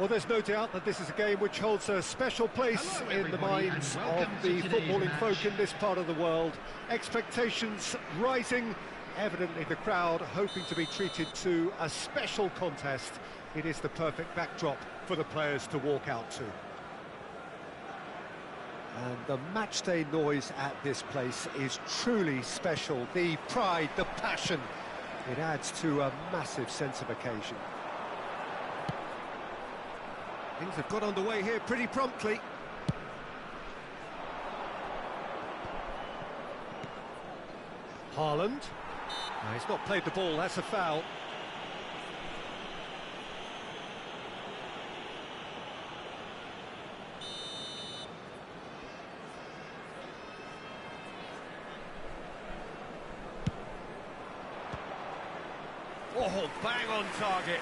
Well, there's no doubt that this is a game which holds a special place in the minds of the footballing folk in this part of the world. Expectations rising, evidently the crowd hoping to be treated to a special contest. It is the perfect backdrop for the players to walk out to. And the matchday noise at this place is truly special. The pride, the passion, it adds to a massive sense of occasion. Things have got underway here pretty promptly. Haaland. No, he's not played the ball, that's a foul. Oh, bang on target.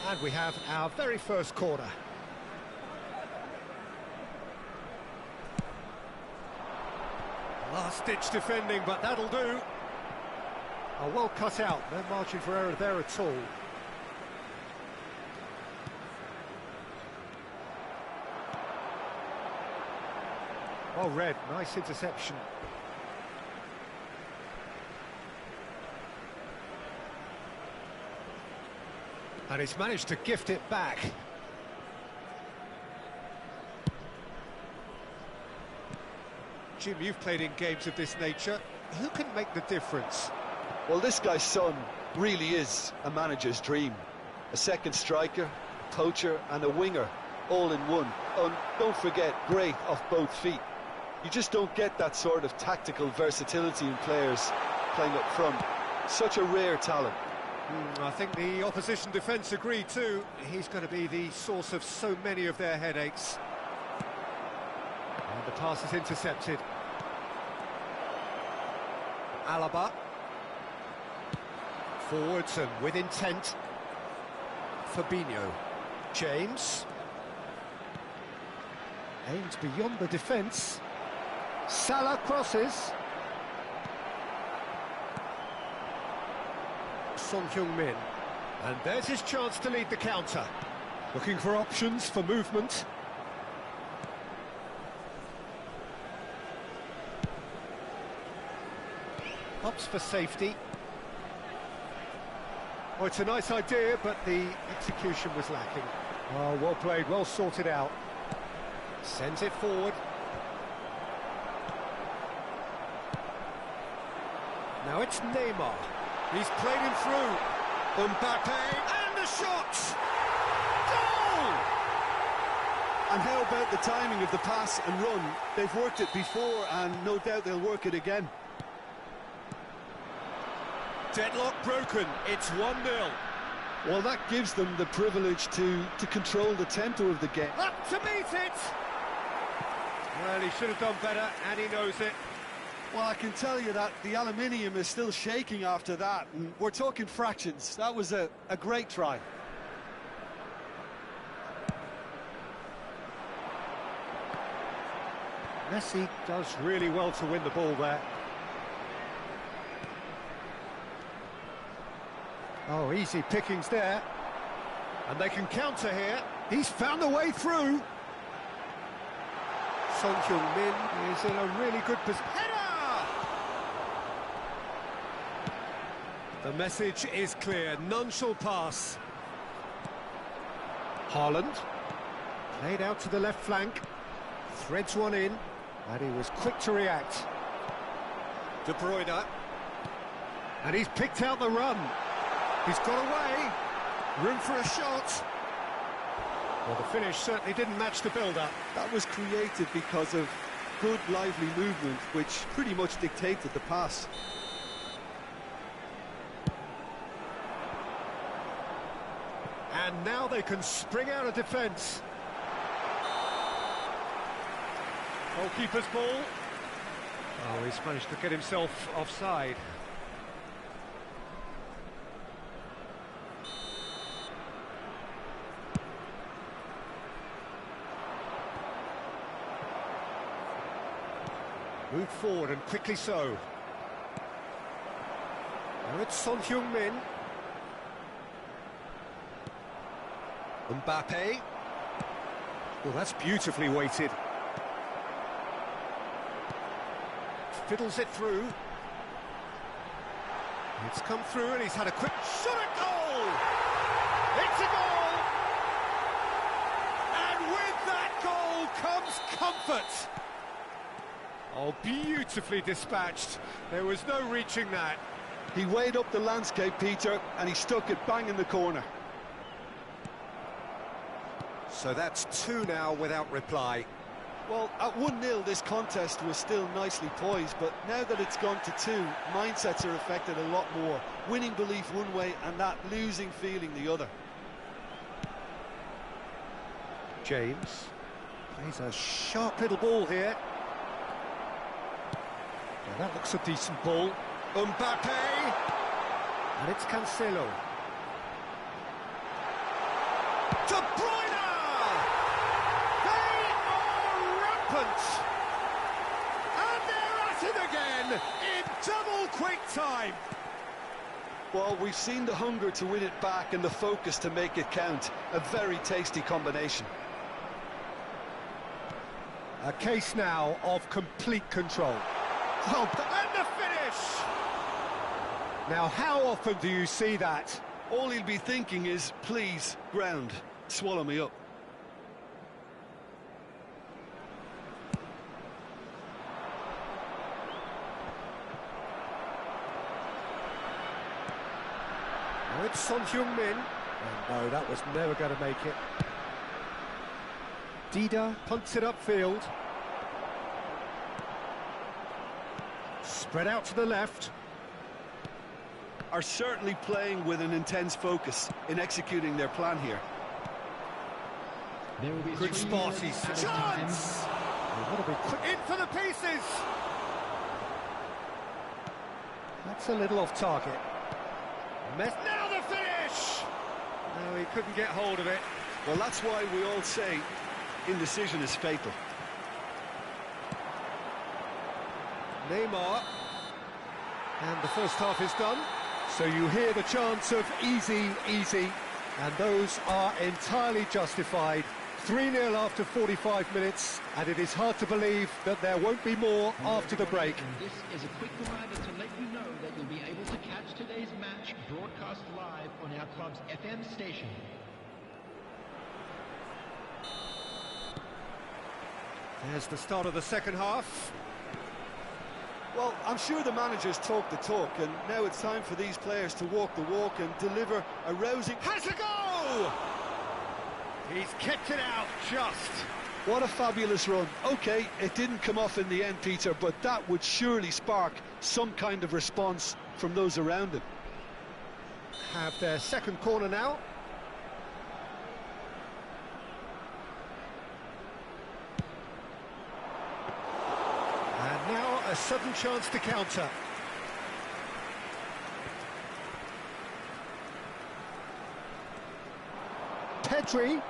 And we have our very first corner. Last-ditch defending, but that'll do. Oh, well cut out. No margin for error there at all. Well read, nice interception. And he's managed to gift it back. Jim, you've played in games of this nature. Who can make the difference? Well, this guy's son really is a manager's dream. A second striker, a poacher and a winger, all in one. And don't forget, great off both feet. You just don't get that sort of tactical versatility in players playing up front. Such a rare talent. I think the opposition defence agree too. He's going to be the source of so many of their headaches. And the pass is intercepted. Alaba. Forwards and with intent. Fabinho. James. Aims beyond the defence. Salah crosses. Son Heung-min. And there's his chance to lead the counter. Looking for options for movement. Opts for safety. Oh, it's a nice idea, but the execution was lacking. Oh, well played, well sorted out. Sends it forward. Now it's Neymar. He's played him through. Mbappe, and the shot! Goal! And how about the timing of the pass and run? They've worked it before, and no doubt they'll work it again. Deadlock broken, it's 1-0. Well, that gives them the privilege to control the tempo of the game. Up to meet it! Well, he should have done better, and he knows it. Well, I can tell you that the aluminium is still shaking after that, and we're talking fractions. That was a great try. Messi does really well to win the ball there. Oh, easy pickings there. And they can counter here. He's found a way through. Son Heung-min is in a really good position. The message is clear, none shall pass. Haaland, played out to the left flank, threads one in, and he was quick to react. De Bruyne, and he's picked out the run. He's got away, room for a shot. Well, the finish certainly didn't match the build-up. That was created because of good, lively movement, which pretty much dictated the pass. And now they can spring out of defence. Goalkeeper's ball. Oh, he's managed to get himself offside. Moved forward and quickly so. Now it's Son Heung-min. Mbappe. Well, that's beautifully weighted. Fiddles it through. It's come through and he's had a quick shot at goal! It's a goal! And with that goal comes comfort! Oh, beautifully dispatched. There was no reaching that. He weighed up the landscape, Peter, and he stuck it bang in the corner. So that's 2 now without reply. Well, at 1-0, this contest was still nicely poised, but now that it's gone to 2, mindsets are affected a lot more. Winning belief one way and that losing feeling the other. James plays a sharp little ball here. Well, that looks a decent ball. Mbappe! And it's Cancelo. De Bruyne! They are rampant! And they're at it again in double quick time! Well, we've seen the hunger to win it back and the focus to make it count. A very tasty combination. A case now of complete control. Well, and the finish! Now, how often do you see that? All he'll be thinking is, please, ground, swallow me up. Now it's Son Heung-min. And no, that was never going to make it. Dida punts it upfield. Spread out to the left. Are certainly playing with an intense focus in executing their plan here. Good spot, he's chance! What a big quick in for the pieces! That's a little off target. Now the finish! No, he couldn't get hold of it. Well, that's why we all say indecision is fatal. Neymar. And the first half is done. So you hear the chants of easy, easy, and those are entirely justified. 3-0 after 45 minutes, and it is hard to believe that there won't be more after the break. And this is a quick reminder to let you know that you'll be able to catch today's match broadcast live on our club's FM station. There's the start of the second half. Well, I'm sure the managers talk the talk, and now it's time for these players to walk the walk and deliver a rousing... Has a go! He's kept it out, just. What a fabulous run. OK, it didn't come off in the end, Peter, but that would surely spark some kind of response from those around him. Have their second corner now. And now a sudden chance to counter. Pedri.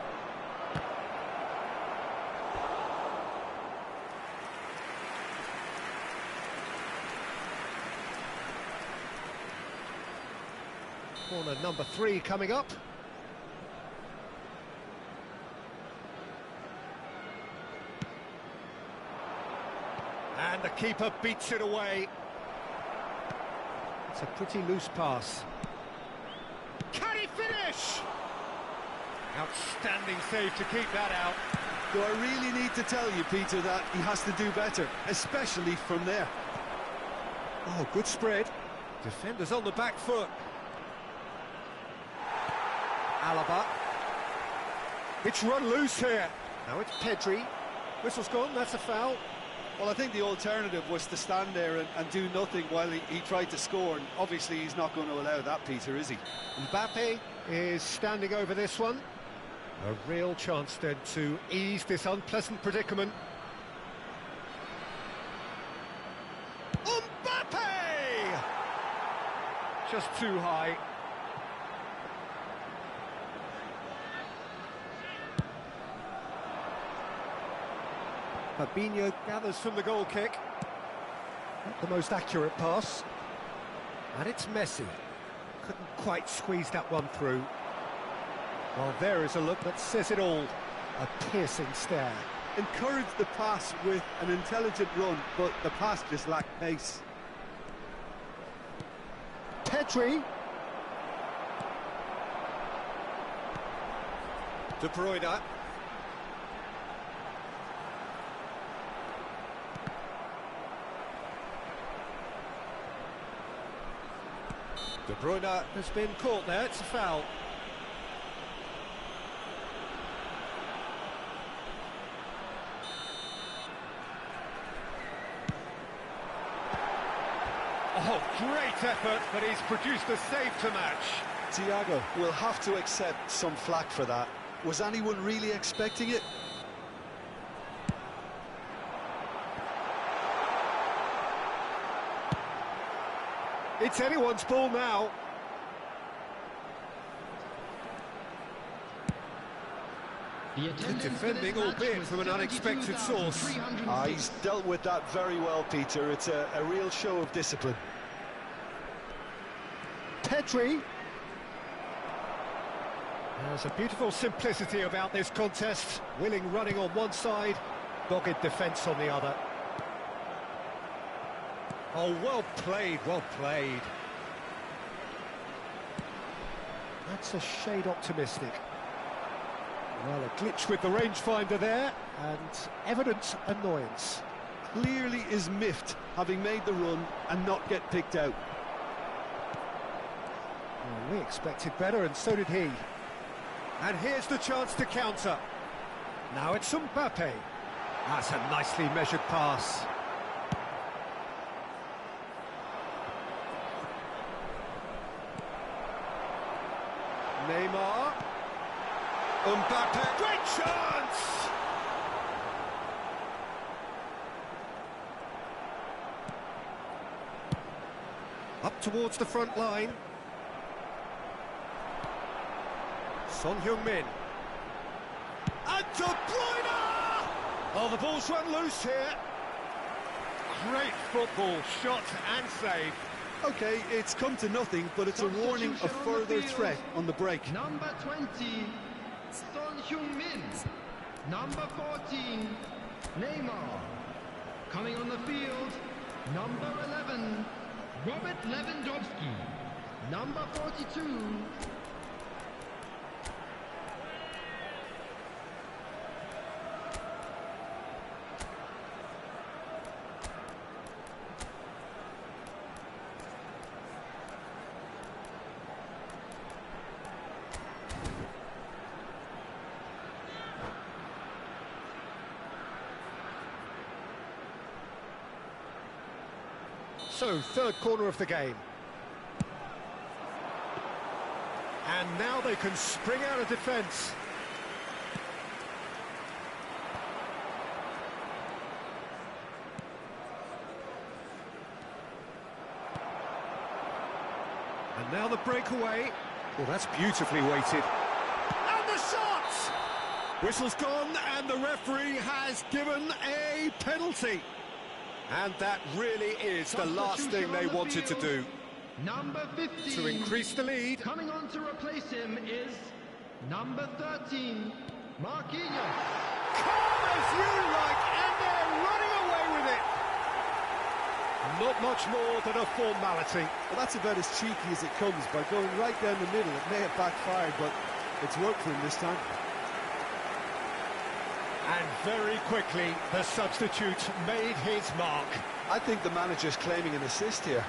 Corner number 3 coming up. And the keeper beats it away. It's a pretty loose pass. Can he finish? Outstanding save to keep that out. Do I really need to tell you, Peter, that he has to do better, especially from there? Oh, good spread. Defenders on the back foot. Alaba. It's run loose here. Now it's Pedri. Whistle's gone, that's a foul. Well, I think the alternative was to stand there and do nothing while he tried to score, and obviously he's not going to allow that, Peter, is he? Mbappe is standing over this one. A real chance then to ease this unpleasant predicament. Mbappe! Just too high. Fabinho gathers from the goal kick. Not the most accurate pass. And it's Messi. Couldn't quite squeeze that one through. Well, there is a look that says it all. A piercing stare. Encouraged the pass with an intelligent run, but the pass just lacked pace. Pedri. De Bruyne. De Bruyne has been caught there, it's a foul. Oh, great effort, but he's produced a save to match. Thiago will have to accept some flack for that. Was anyone really expecting it? It's anyone's ball now. The Good defending, albeit from an unexpected source. He's dealt with that very well, Peter. It's a real show of discipline. Pedri. There's a beautiful simplicity about this contest. Willing running on one side, dogged defence on the other. Oh, well played, well played. That's a shade optimistic. Well, a glitch with the rangefinder there, and evident annoyance. Clearly is miffed, having made the run and not get picked out. Well, we expected better, and so did he. And here's the chance to counter. Now it's Mbappe. That's a nicely measured pass. Neymar. Mbappe, great chance! Up towards the front line. Son Heung-min. And De Bruyne! Oh, the ball's run loose here. Great football, shot and save. Okay, it's come to nothing, but it's a warning of further threat on the break. Number 20, Son Heung-min. Number 14, Neymar. Coming on the field, number 11, Robert Lewandowski. Number 42. So, third corner of the game. And now they can spring out of defence. And now the breakaway. Well, that's beautifully weighted. And the shot! Whistle's gone, and the referee has given a penalty. And that really is the last thing they wanted to do. Number 15. To increase the lead. Coming on to replace him is number 13, Marquinhos. Calm as you like, and they're running away with it. Not much more than a formality. Well, that's about as cheeky as it comes. By going right down the middle, it may have backfired, but it's worked for him this time. And very quickly, the substitute made his mark. I think the manager's claiming an assist here.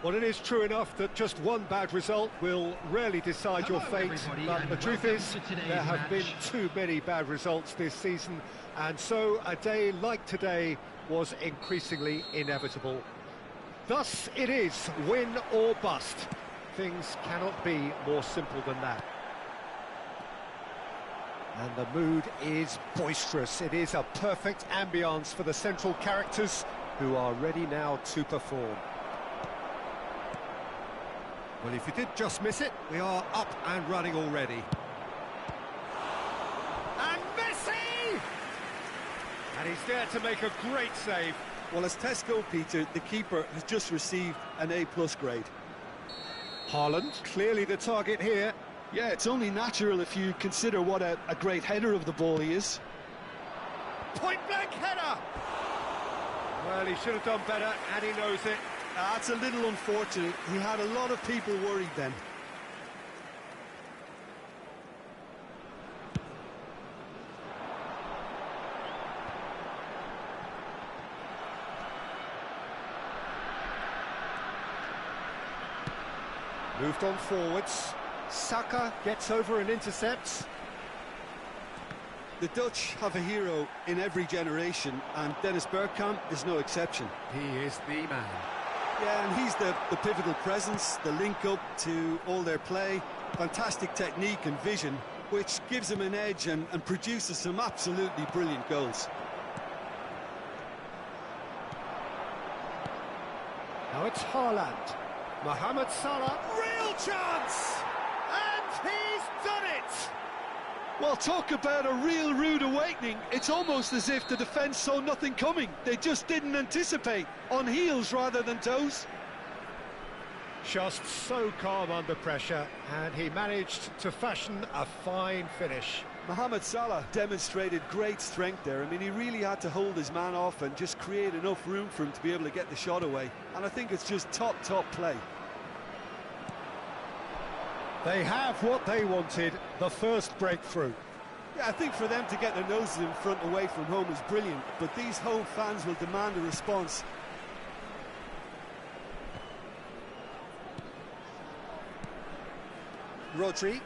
Well, it is true enough that just one bad result will rarely decide your fate, but the truth is there have been too many bad results this season, and so a day like today was increasingly inevitable. Thus it is win or bust. Things cannot be more simple than that. And the mood is boisterous. It is a perfect ambience for the central characters who are ready now to perform. Well, if you did just miss it, we are up and running already. And Messi! And he's there to make a great save. Well, as Tesco, Peter, the keeper has just received an A+ grade. Haaland, clearly the target here. Yeah, it's only natural if you consider what a great header of the ball he is. Point-blank header! Well, he should have done better, and he knows it. That's a little unfortunate. He had a lot of people worried then. Moved on forwards. Saka gets over and intercepts. The Dutch have a hero in every generation, and Dennis Bergkamp is no exception. He is the man. Yeah, and he's the pivotal presence, the link-up to all their play, fantastic technique and vision, which gives him an edge and produces some absolutely brilliant goals. Now it's Haaland. Mohamed Salah, real chance! And he's done it! Well, talk about a real rude awakening. It's almost as if the defence saw nothing coming. They just didn't anticipate, on heels rather than toes. Just so calm under pressure, and he managed to fashion a fine finish. Mohamed Salah demonstrated great strength there. I mean, he really had to hold his man off and just create enough room for him to be able to get the shot away. And I think it's just top play. They have what they wanted, the first breakthrough. Yeah, I think for them to get their noses in front away from home is brilliant, but these home fans will demand a response. Rodri.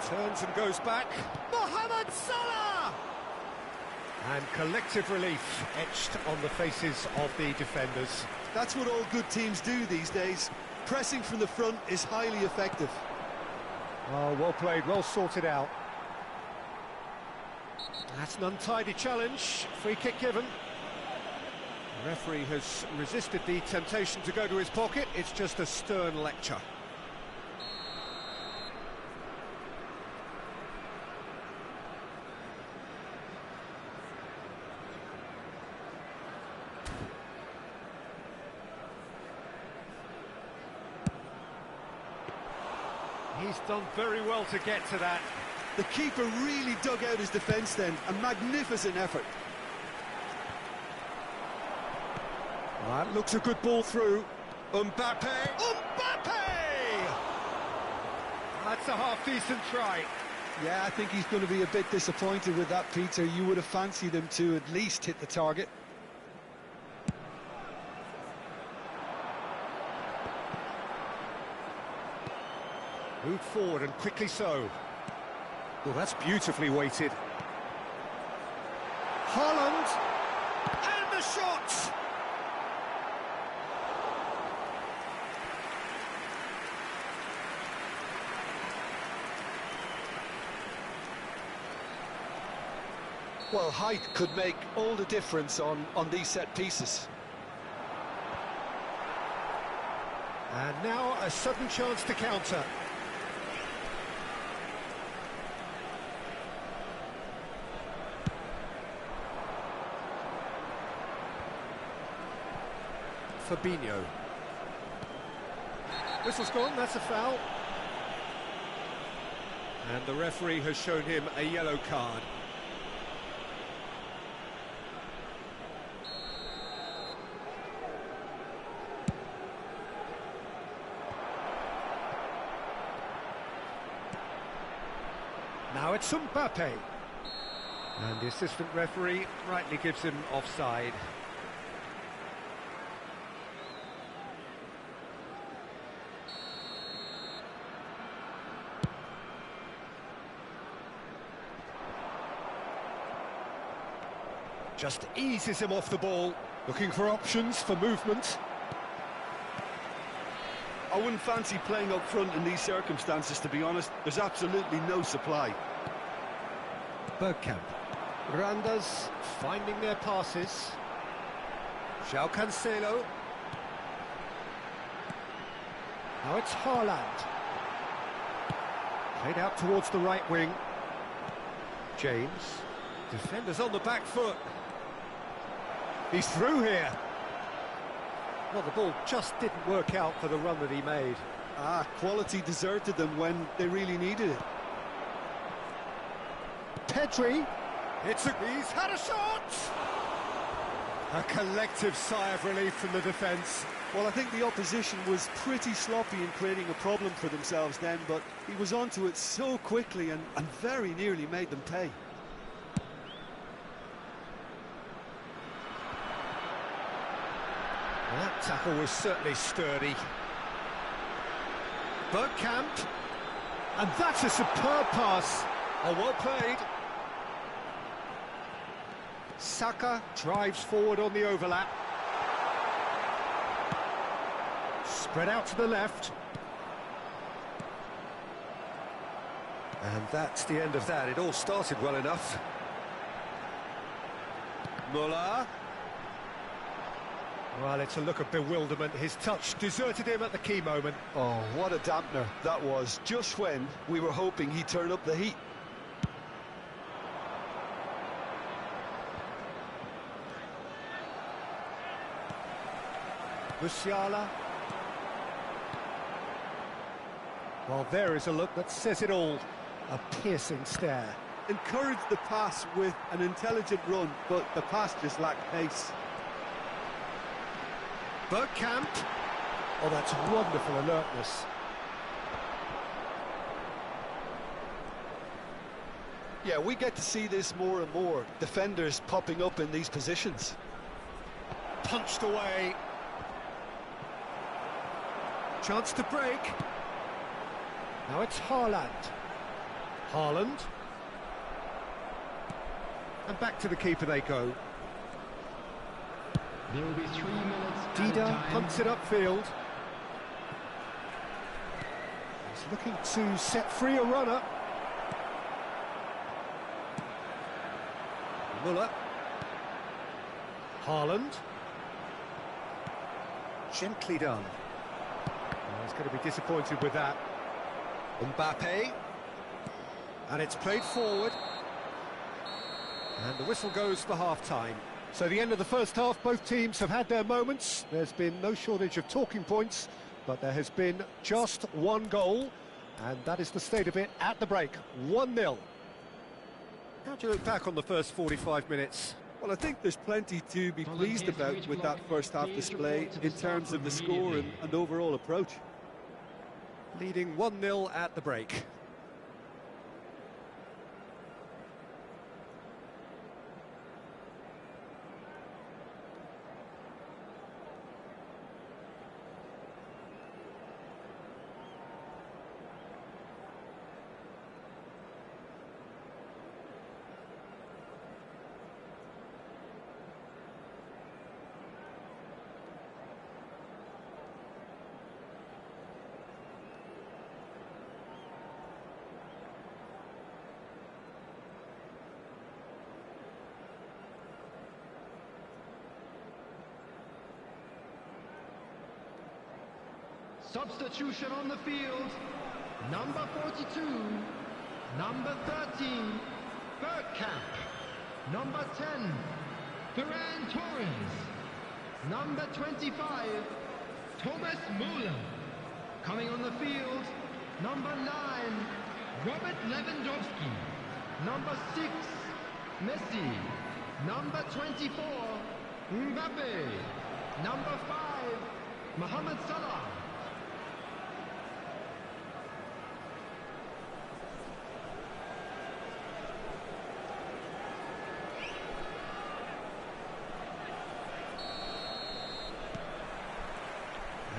Turns and goes back. Mohamed Salah! And collective relief etched on the faces of the defenders. That's what all good teams do these days. Pressing from the front is highly effective. Oh, well played, well sorted out. That's an untidy challenge. Free kick given. The referee has resisted the temptation to go to his pocket. It's just a stern lecture. He's done very well to get to that. The keeper really dug out his defence then. A magnificent effort. That looks a good ball through. Mbappe! That's a half-decent try. Yeah, I think he's going to be a bit disappointed with that, Peter. You would have fancied him to at least hit the target. Moved forward and quickly so. Well, that's beautifully weighted. Haaland! And the shot! Well, height could make all the difference on these set pieces. And now a sudden chance to counter. Fabinho. Whistle's gone, that's a foul. And the referee has shown him a yellow card. Now it's Mbappe. And the assistant referee rightly gives him offside. Just eases him off the ball, looking for options for movement. I wouldn't fancy playing up front in these circumstances, to be honest. There's absolutely no supply. Bergkamp. Randas finding their passes. João Cancelo. Now it's Haaland. Played out towards the right wing. James. Defenders on the back foot. He's through here. Well, the ball just didn't work out for the run that he made. Quality deserted them when they really needed it. Pedri. He's had a shot! A collective sigh of relief from the defence. Well, I think the opposition was pretty sloppy in creating a problem for themselves then, but he was onto it so quickly and very nearly made them pay. That tackle was certainly sturdy. Bergkamp. And that's a superb pass. Oh, well played. Saka drives forward on the overlap. Spread out to the left. And that's the end of that. It all started well enough. Muller. Well, it's a look of bewilderment. His touch deserted him at the key moment. Oh, what a dampener that was, just when we were hoping he'd turn up the heat. Musiala. Well, there is a look that says it all. A piercing stare. Encouraged the pass with an intelligent run, but the pass just lacked pace. Bergkamp. Oh, that's wonderful alertness. Yeah, we get to see this more and more. Defenders popping up in these positions. Punched away. Chance to break. Now it's Haaland. Haaland. And back to the keeper they go. There will be 3 minutes. Dida hunts it upfield. He's looking to set free a runner. Muller. Haaland. Gently done. Oh, he's going to be disappointed with that. Mbappe. And it's played forward. And the whistle goes for half-time. So the end of the first half, both teams have had their moments. There's been no shortage of talking points, but there has been just one goal, and that is the state of it at the break, 1-0. How do you look back on the first 45 minutes? Well, I think there's plenty to be pleased about with that first half display in terms of the score and overall approach. Leading 1-0 at the break. Substitution on the field. Number 42. Number 13. Bergkamp. Number 10. Ferran Torres. Number 25. Thomas Müller. Coming on the field. Number 9. Robert Lewandowski. Number 6. Messi. Number 24. Mbappe. Number 5. Mohamed Salah.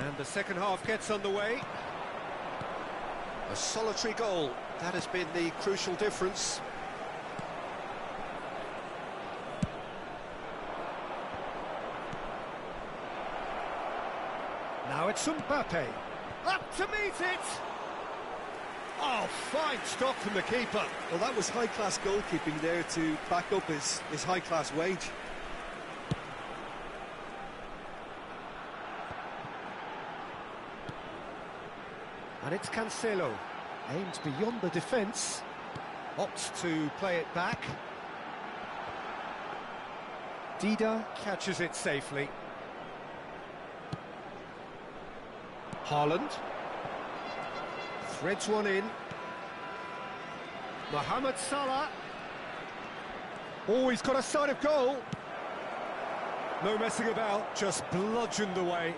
And the second half gets underway. A solitary goal, that has been the crucial difference. Now it's Mbappe, up to meet it! Oh, fine stop from the keeper. Well, that was high-class goalkeeping there to back up his high-class wage. And it's Cancelo, aimed beyond the defence, opts to play it back. Dida catches it safely. Haaland threads one in. Mohamed Salah. Oh, he's got a sight of goal. No messing about, just bludgeoned away.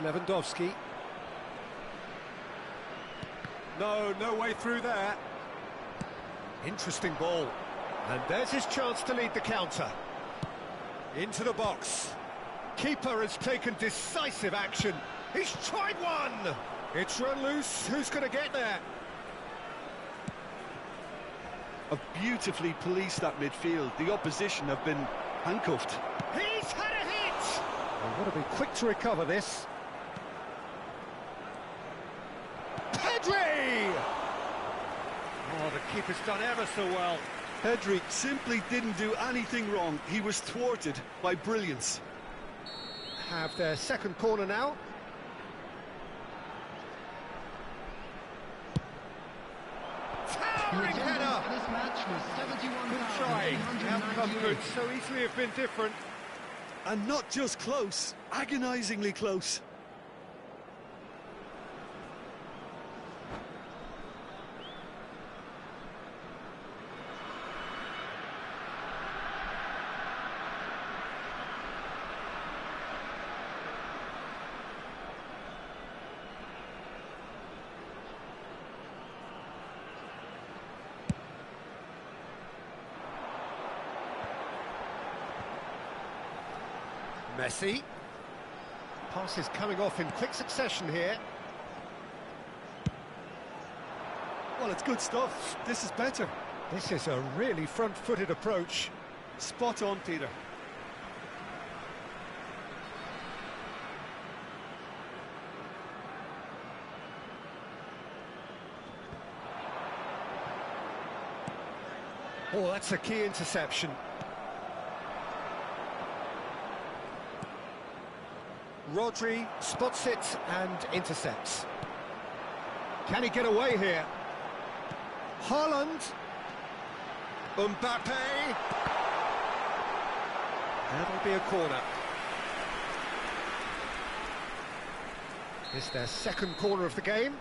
Lewandowski. No way through there. Interesting ball. And there's his chance to lead the counter. Into the box. Keeper has taken decisive action. He's tried one. It's run loose. Who's going to get there? Have beautifully policed that midfield. The opposition have been handcuffed. He's had a hit. Well, got to be quick to recover this. Pedri! Oh, the keeper's done ever so well. Pedri simply didn't do anything wrong. He was thwarted by brilliance. Have their second corner now. Towering header! This match was Good try. The outcome could so easily have been different. And not just close, agonisingly close. Messi. Passes coming off in quick succession here. Well, it's good stuff. This is better. This is a really front-footed approach. Spot on, Peter. Oh, that's a key interception. Rodri spots it and intercepts. Can he get away here? Haaland. Mbappe. That'll be a corner. It's their second corner of the game.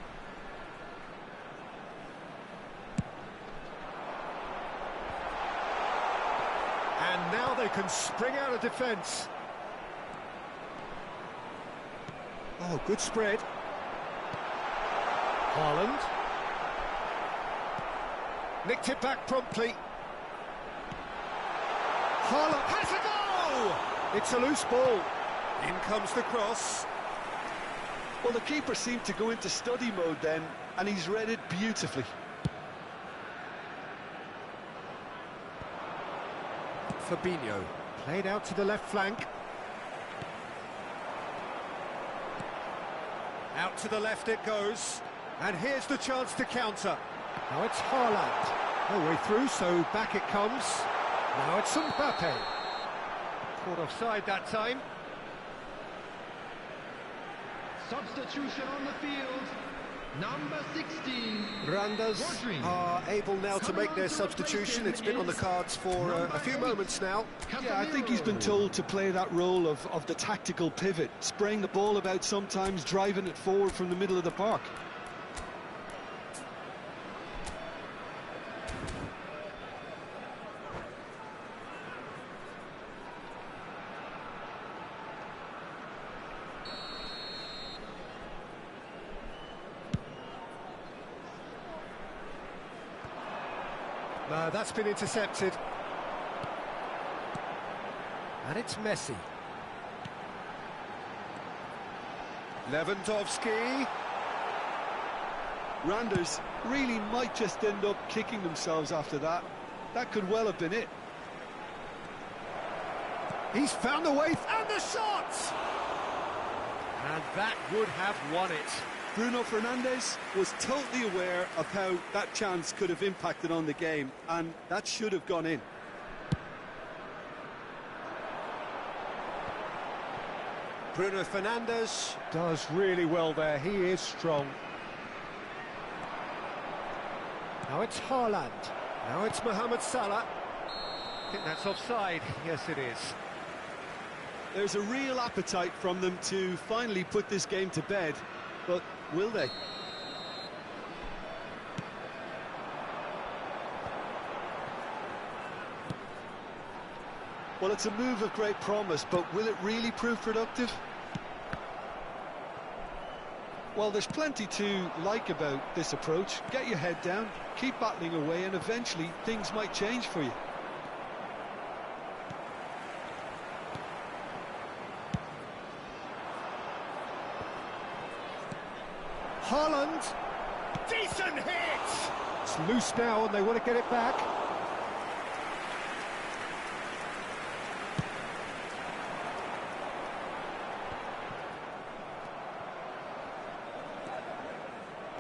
And now they can spring out of defence. Oh, good spread. Haaland. Nicked it back promptly. Haaland has a goal! It's a loose ball. In comes the cross. Well, the keeper seemed to go into study mode then, and he's read it beautifully. Fabinho played out to the left flank. Out to the left it goes, and here's the chance to counter. Now it's Haaland. No way through, so back it comes. Now it's Mbappe. Caught offside that time. Substitution on the field. Number 16. Randers Rodri are able now to make their substitution. It's been on the cards for a few moments now. Yeah, I think he's been told to play that role of the tactical pivot, spraying the ball about sometimes, driving it forward from the middle of the park. That's been intercepted. And it's Messi. Lewandowski. Randers really might just end up kicking themselves after that. That could well have been it. He's found the way, and the shot! And that would have won it. Bruno Fernandes was totally aware of how that chance could have impacted on the game, and that should have gone in. Bruno Fernandes does really well there. He is strong. Now it's Haaland. Now it's Mohamed Salah. I think that's offside. Yes, it is. There's a real appetite from them to finally put this game to bed, but will they? Well, it's a move of great promise, but will it really prove productive? Well, there's plenty to like about this approach. Get your head down, keep battling away, and eventually things might change for you. Haaland, decent hit! It's loose now and they want to get it back.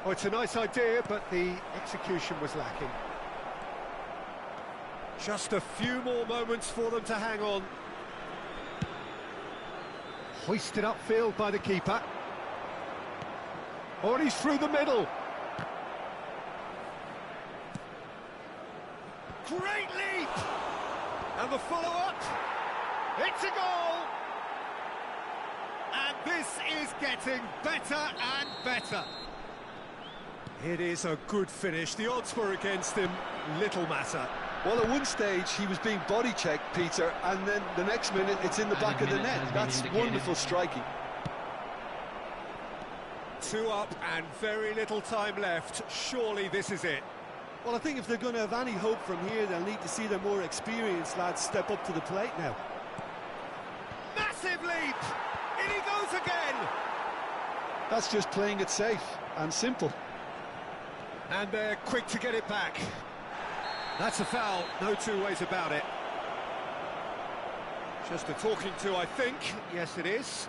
Oh, it's a nice idea, but the execution was lacking. Just a few more moments for them to hang on. Hoisted upfield by the keeper. Oh, and he's through the middle. Great leap! And the follow-up. It's a goal! And this is getting better and better. It is a good finish. The odds were against him. Little matter. Well, at one stage, he was being body-checked, Peter, and then the next minute, it's in the back of the net. That's wonderful striking. 2 up and very little time left. Surely this is it. Well, I think if they're going to have any hope from here, they'll need to see their more experienced lads step up to the plate now. Massive leap! In he goes again! That's just playing it safe and simple. And they're quick to get it back. That's a foul, no two ways about it. Just a talking to, I think. Yes, it is.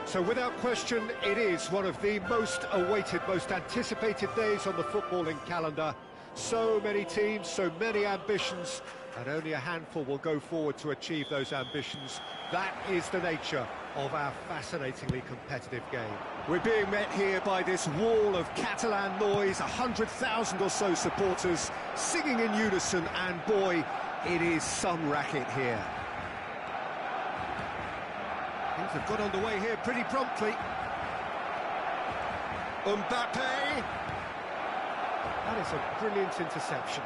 So without question, it is one of the most awaited, most anticipated days on the footballing calendar. So many teams, so many ambitions, and only a handful will go forward to achieve those ambitions. That is the nature of our fascinatingly competitive game. We're being met here by this wall of Catalan noise, 100,000 or so supporters singing in unison, and boy, it is some racket here. Things have got underway here pretty promptly. Mbappe! That is a brilliant interception.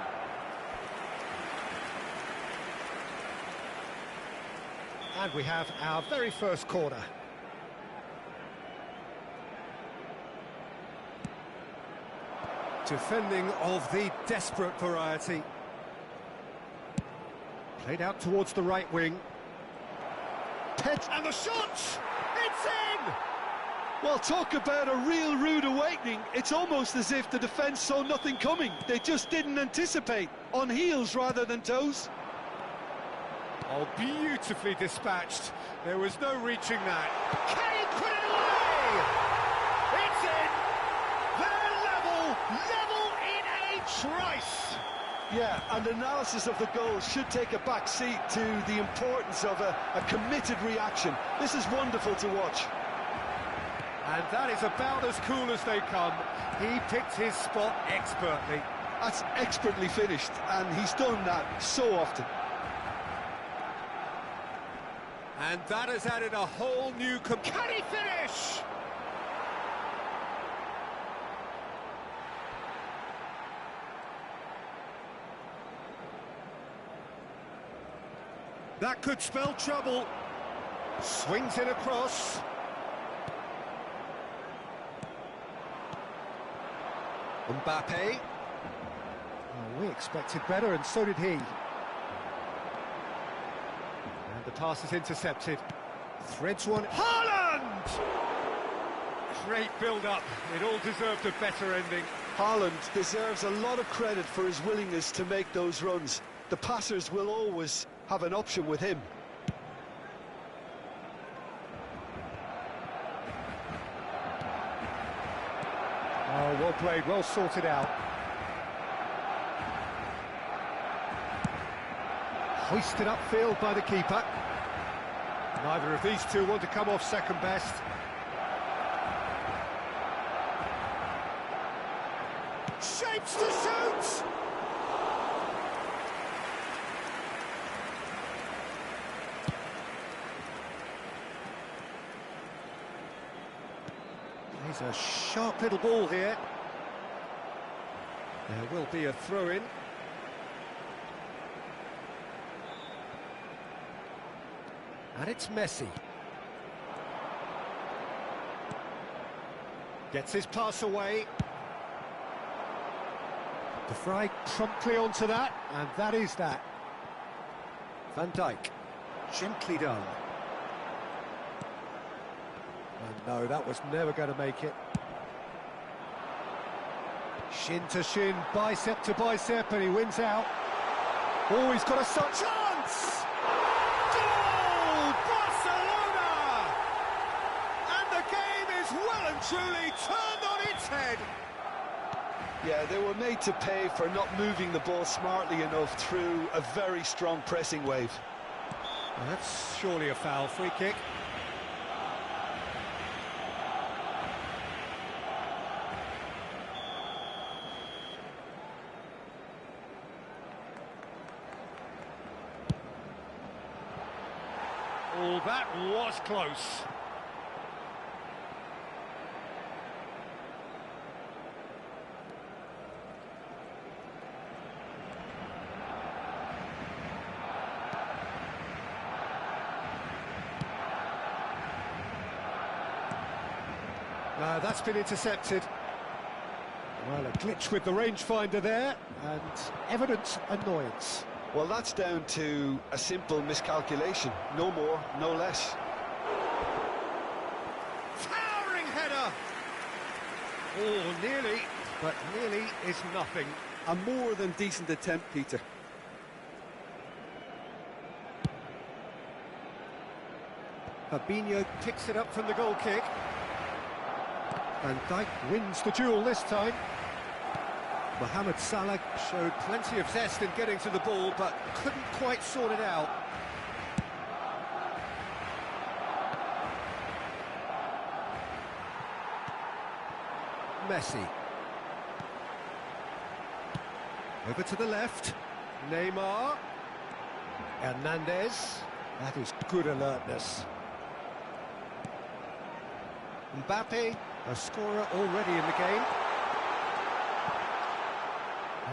And we have our very first corner. Defending of the desperate variety. Played out towards the right wing. And the shot! It's in! Well, talk about a real rude awakening. It's almost as if the defence saw nothing coming. They just didn't anticipate. On heels rather than toes. Oh, beautifully dispatched. There was no reaching that. Can he put it away? It's in! They're level in a trice! Yeah, and analysis of the goal should take a back seat to the importance of a committed reaction. This is wonderful to watch. And that is about as cool as they come. He picked his spot expertly. That's expertly finished, and he's done that so often. And that has added a whole new... Can he finish? That could spell trouble. Swings it across. Mbappe. Oh, we expected better, and so did he. And the pass is intercepted. Threads one. Haaland! Great build-up. It all deserved a better ending. Haaland deserves a lot of credit for his willingness to make those runs. The passers will always have an option with him. Oh, well played, well sorted out. Hoisted upfield by the keeper. Neither of these two want to come off second best. Shapes to shoot! He's a sharp little ball here. There will be a throw-in. And it's Messi. Gets his pass away. De Vrij promptly onto that, and that is that. Van Dijk, gently done. And no, that was never going to make it. Shin to shin, bicep to bicep, and he wins out. Oh, he's got a chance! Goal! Barcelona! And the game is well and truly turned on its head. Yeah, they were made to pay for not moving the ball smartly enough through a very strong pressing wave. Well, that's surely a foul. Free kick. Oh, that was close. That's been intercepted. Well, a glitch with the rangefinder there, and evident annoyance. Well, that's down to a simple miscalculation. No more, no less. Towering header! Oh, nearly, but nearly is nothing. A more than decent attempt, Peter. Fabinho picks it up from the goal kick. Van Dijk wins the duel this time. Mohamed Salah showed plenty of zest in getting to the ball, but couldn't quite sort it out. Messi. Over to the left. Neymar. Hernandez. That is good alertness. Mbappe, a scorer already in the game.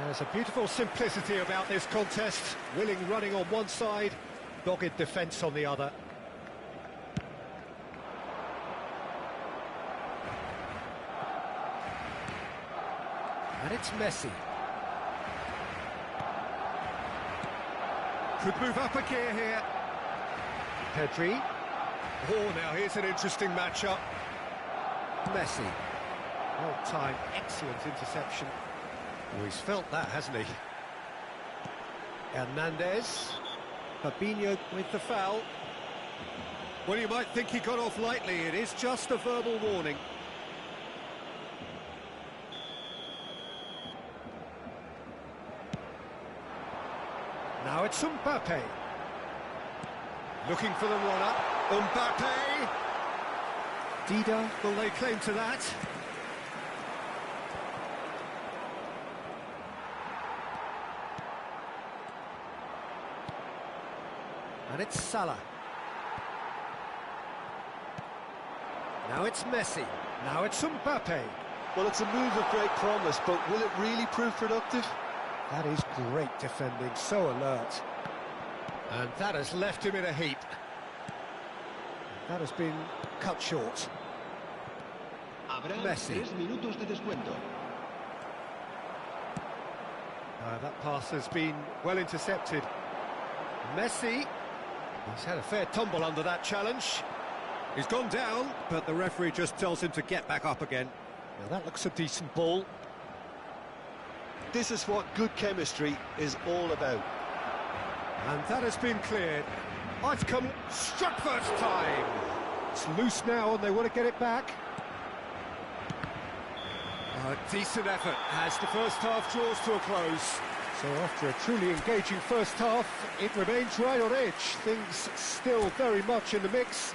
There's a beautiful simplicity about this contest. Willing running on one side, dogged defence on the other. And it's Messi. Could move up a gear here. Pedri. Oh, now here's an interesting matchup. Messi. Well-timed, excellent interception. Oh, he's felt that, hasn't he? Hernandez. Fabinho with the foul. Well, you might think he got off lightly. It is just a verbal warning. Now it's Mbappe. Looking for the run-up. Mbappe! Dida, will they claim to that? And it's Salah. Now it's Messi. Now it's Mbappe. Well, it's a move of great promise, but will it really prove productive? That is great defending, so alert. And that has left him in a heap. That has been cut short. Messi. That pass has been well intercepted. Messi. He's had a fair tumble under that challenge. He's gone down, but the referee just tells him to get back up again. Now that looks a decent ball. This is what good chemistry is all about. And that has been cleared. Oh, it's come struck first time. It's loose now and they want to get it back. A decent effort as the first half draws to a close. So after a truly engaging first half, it remains right on edge. Things still very much in the mix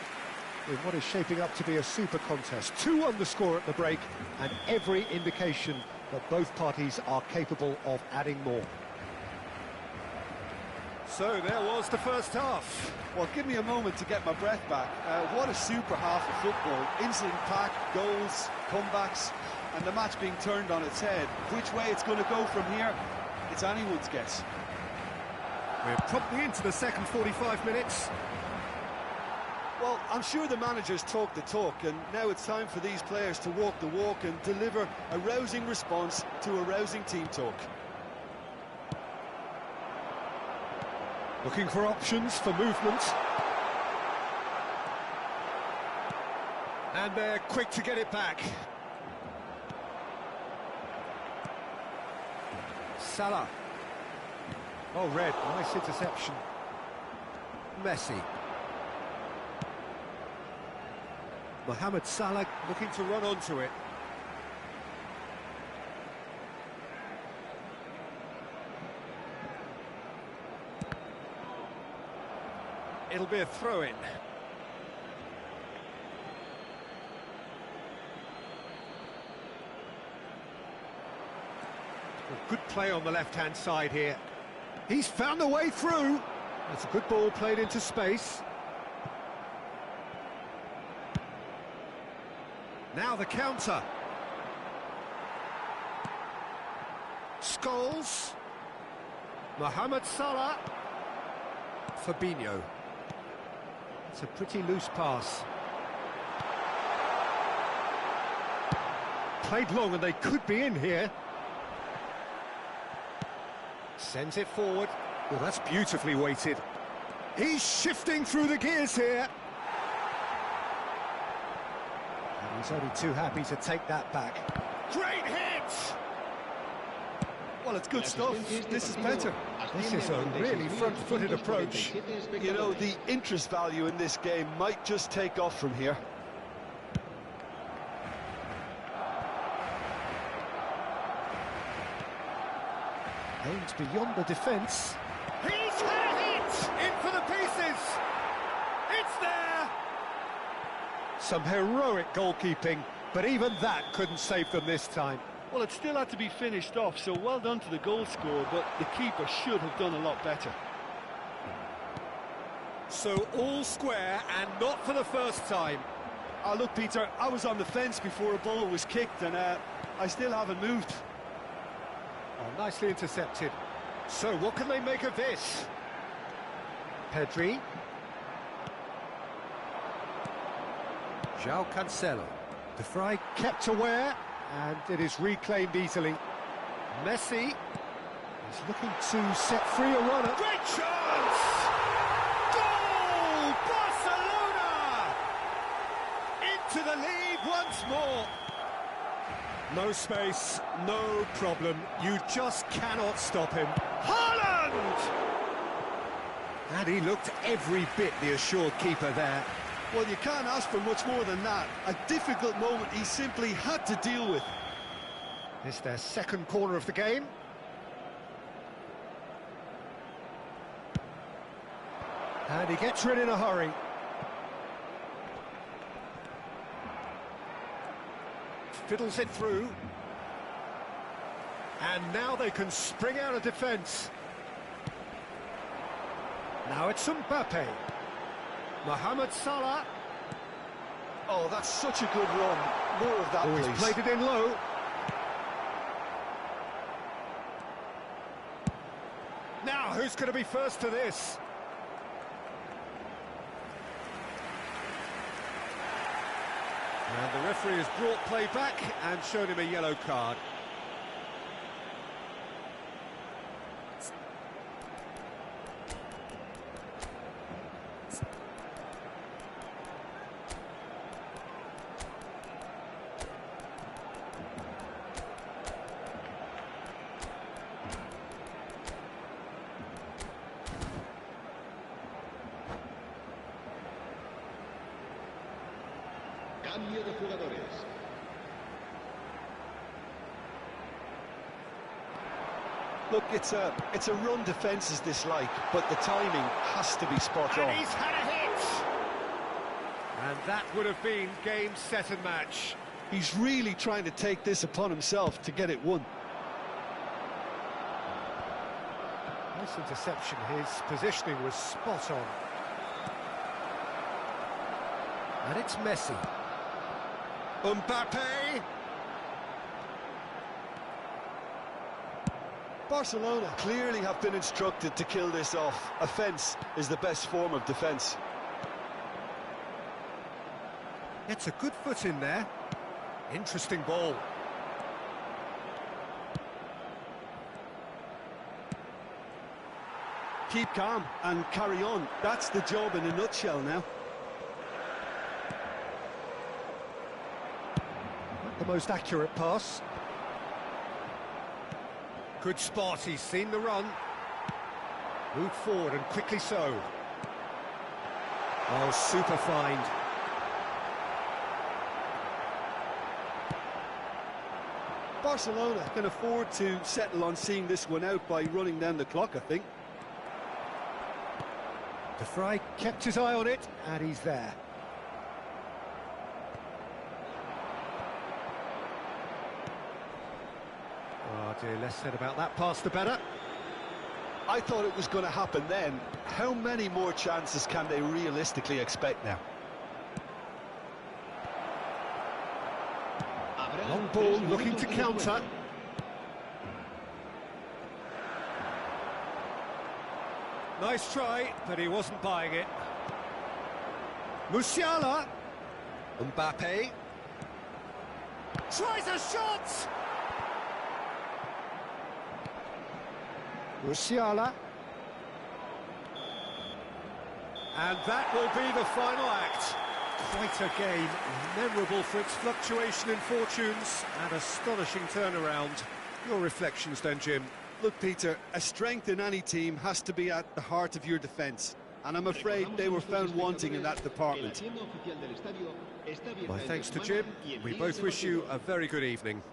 in what is shaping up to be a super contest. 2-1 the score at the break, and every indication that both parties are capable of adding more. So there was the first half. Well, give me a moment to get my breath back. What a super half of football. Incident-packed, goals, comebacks, and the match being turned on its head. Which way it's going to go from here, it's anyone's guess. We're promptly into the second 45 minutes. Well, I'm sure the managers talk the talk, and now it's time for these players to walk the walk and deliver a rousing response to a rousing team talk. Looking for options for movement. And they're quick to get it back. Salah. Oh, red. Nice interception. Messi. Mohamed Salah looking to run onto it. It'll be a throw-in. Good play on the left-hand side here. He's found a way through. That's a good ball played into space. Now the counter. Scholes. Mohamed Salah. Fabinho. It's a pretty loose pass. Played long and they could be in here. Sends it forward. Well, that's beautifully weighted. He's shifting through the gears here. And he's only too happy to take that back. Great hit! Well, it's good stuff. This is better. This is a really front-footed approach. You know, the interest value in this game might just take off from here. Aims beyond the defence. He's had it! In for the pieces! It's there! Some heroic goalkeeping, but even that couldn't save them this time. Well, it still had to be finished off, so well done to the goal scorer, but the keeper should have done a lot better. So all square, and not for the first time. Oh, look, Peter, I was on the fence before a ball was kicked, and I still haven't moved. Oh, nicely intercepted. So what can they make of this? Pedri. João Cancelo. De Vrij kept aware, and it is reclaimed easily. Messi is looking to set free a runner. Great chance! Goal! Barcelona! Into the lead once more. No space, no problem. You just cannot stop him. Haaland! And he looked every bit the assured keeper there. Well, you can't ask for much more than that. A difficult moment he simply had to deal with. It's their second corner of the game. And he gets rid in a hurry. Fiddles it through. And now they can spring out of defence. Now it's Mbappe. Mohamed Salah. Oh, that's such a good run. More of that, please. He's played it in low. Now, who's going to be first to this? And the referee has brought play back and shown him a yellow card. Cambio de jugadores. Look, it's a run defence is dislike, but the timing has to be spot on. And he's had a hit! And that would have been game, set and match. He's really trying to take this upon himself to get it won. Nice interception, his positioning was spot on. And it's Messi. Mbappe! Barcelona clearly have been instructed to kill this off. Offence is the best form of defence. Gets a good foot in there. Interesting ball. Keep calm and carry on. That's the job in a nutshell now. Not the most accurate pass. Good spot, he's seen the run. Moved forward and quickly so. Oh, super find. Barcelona can afford to settle on seeing this one out by running down the clock, I think. De Vrij kept his eye on it, and he's there. Oh dear, less said about that pass the better. I thought it was going to happen then. How many more chances can they realistically expect now? Long ball looking to counter. Nice try, but he wasn't buying it. Musiala. Mbappe. Tries a shot! Musiala. And that will be the final act. Quite a game, memorable for its fluctuation in fortunes and astonishing turnaround. Your reflections then, Jim. Look, Peter, a strength in any team has to be at the heart of your defence, and I'm afraid they were found wanting in that department. My thanks to Jim. We both wish you a very good evening.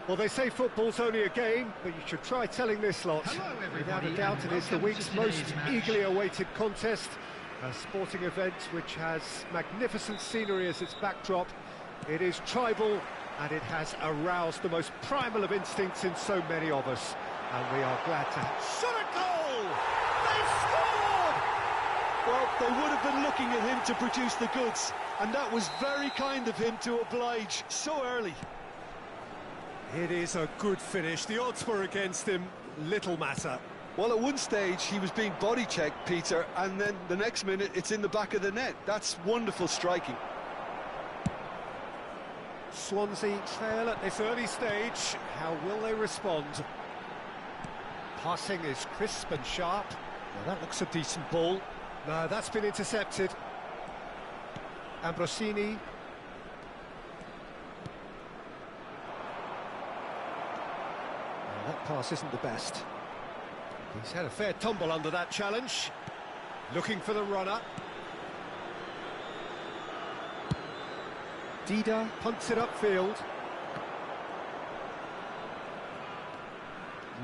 Well, they say football's only a game, but you should try telling this lot. Hello, Without everybody, a doubt, and it is the welcome week's to most today's match. eagerly awaited contest. A sporting event which has magnificent scenery as its backdrop. It is tribal, and it has aroused the most primal of instincts in so many of us. And we are glad to have... Shot a goal! They've scored! Well, they would have been looking at him to produce the goods, and that was very kind of him to oblige so early. It is a good finish. The odds were against him. Little matter. Well, at one stage, he was being body-checked, Peter, and then the next minute, it's in the back of the net. That's wonderful striking. Swansea trail at this early stage. How will they respond? Passing is crisp and sharp. Now that looks a decent ball. No, that's been intercepted. Ambrosini. Well, that pass isn't the best. He's had a fair tumble under that challenge. Looking for the runner. Dida punts it upfield.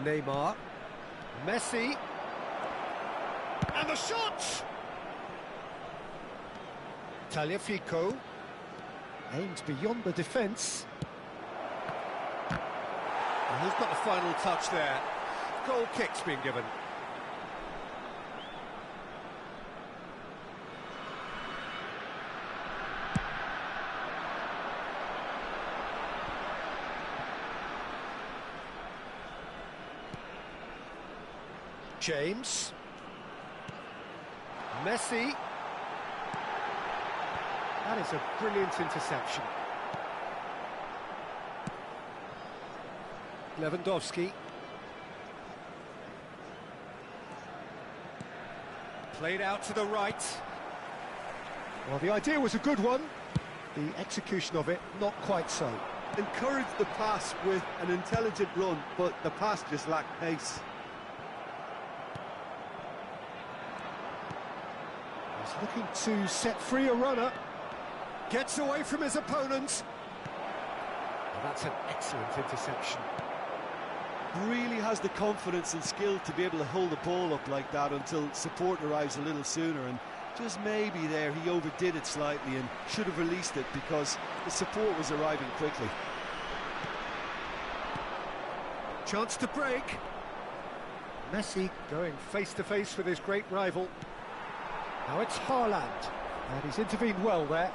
Neymar. Messi. And the shot! Tagliafico. Aimed beyond the defence. And he's got the final touch there. Goal kick's been given. James. Messi. That is a brilliant interception. Lewandowski. Played out to the right. Well, the idea was a good one. The execution of it, not quite so. Encouraged the pass with an intelligent run, but the pass just lacked pace. He's looking to set free a runner. Gets away from his opponent. Well, that's an excellent interception. Really has the confidence and skill to be able to hold the ball up like that until support arrives a little sooner, and Just maybe there he overdid it slightly and should have released it because the support was arriving quickly. Chance to break. Messi going face-to-face with his great rival. Now it's Haaland, and he's intervened well there.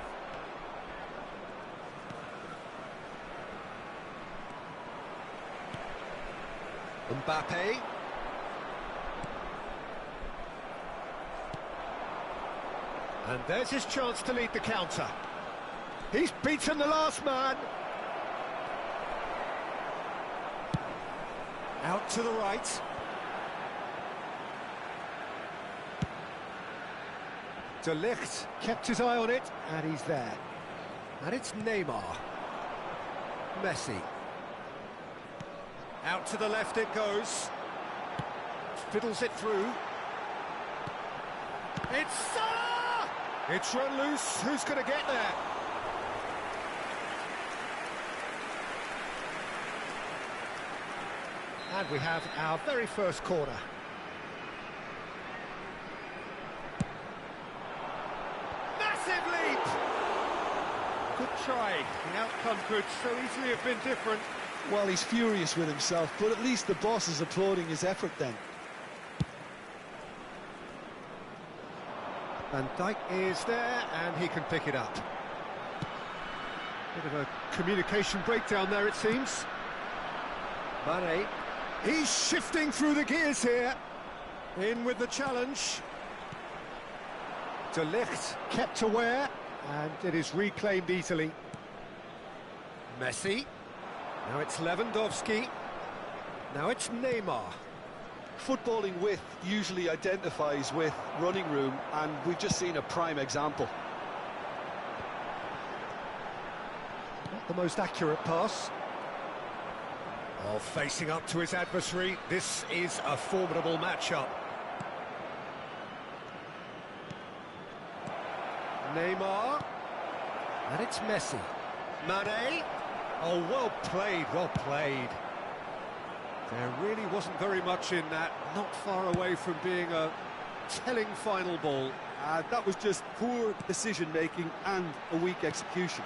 Mbappe. And there's his chance to lead the counter. He's beaten the last man. Out to the right. De Ligt kept his eye on it, and he's there. And it's Neymar. Messi. Out to the left it goes. Fiddles it through. It's Salah! It's run loose. Who's going to get there? And we have our very first corner. Massive leap! Good try. The outcome could so easily have been different. Well, he's furious with himself, but at least the boss is applauding his effort then. Van Dijk is there, and he can pick it up. Bit of a communication breakdown there, it seems. Mane. He's shifting through the gears here. In with the challenge. De Ligt kept aware, and it is reclaimed easily. Messi. Now it's Lewandowski. Now it's Neymar. Footballing width usually identifies with running room, and we've just seen a prime example. Not the most accurate pass. Oh, facing up to his adversary. This is a formidable matchup. Neymar. And it's Messi. Mane. Oh, well played, well played. There really wasn't very much in that. Not far away from being a telling final ball. That was just poor decision-making and a weak execution.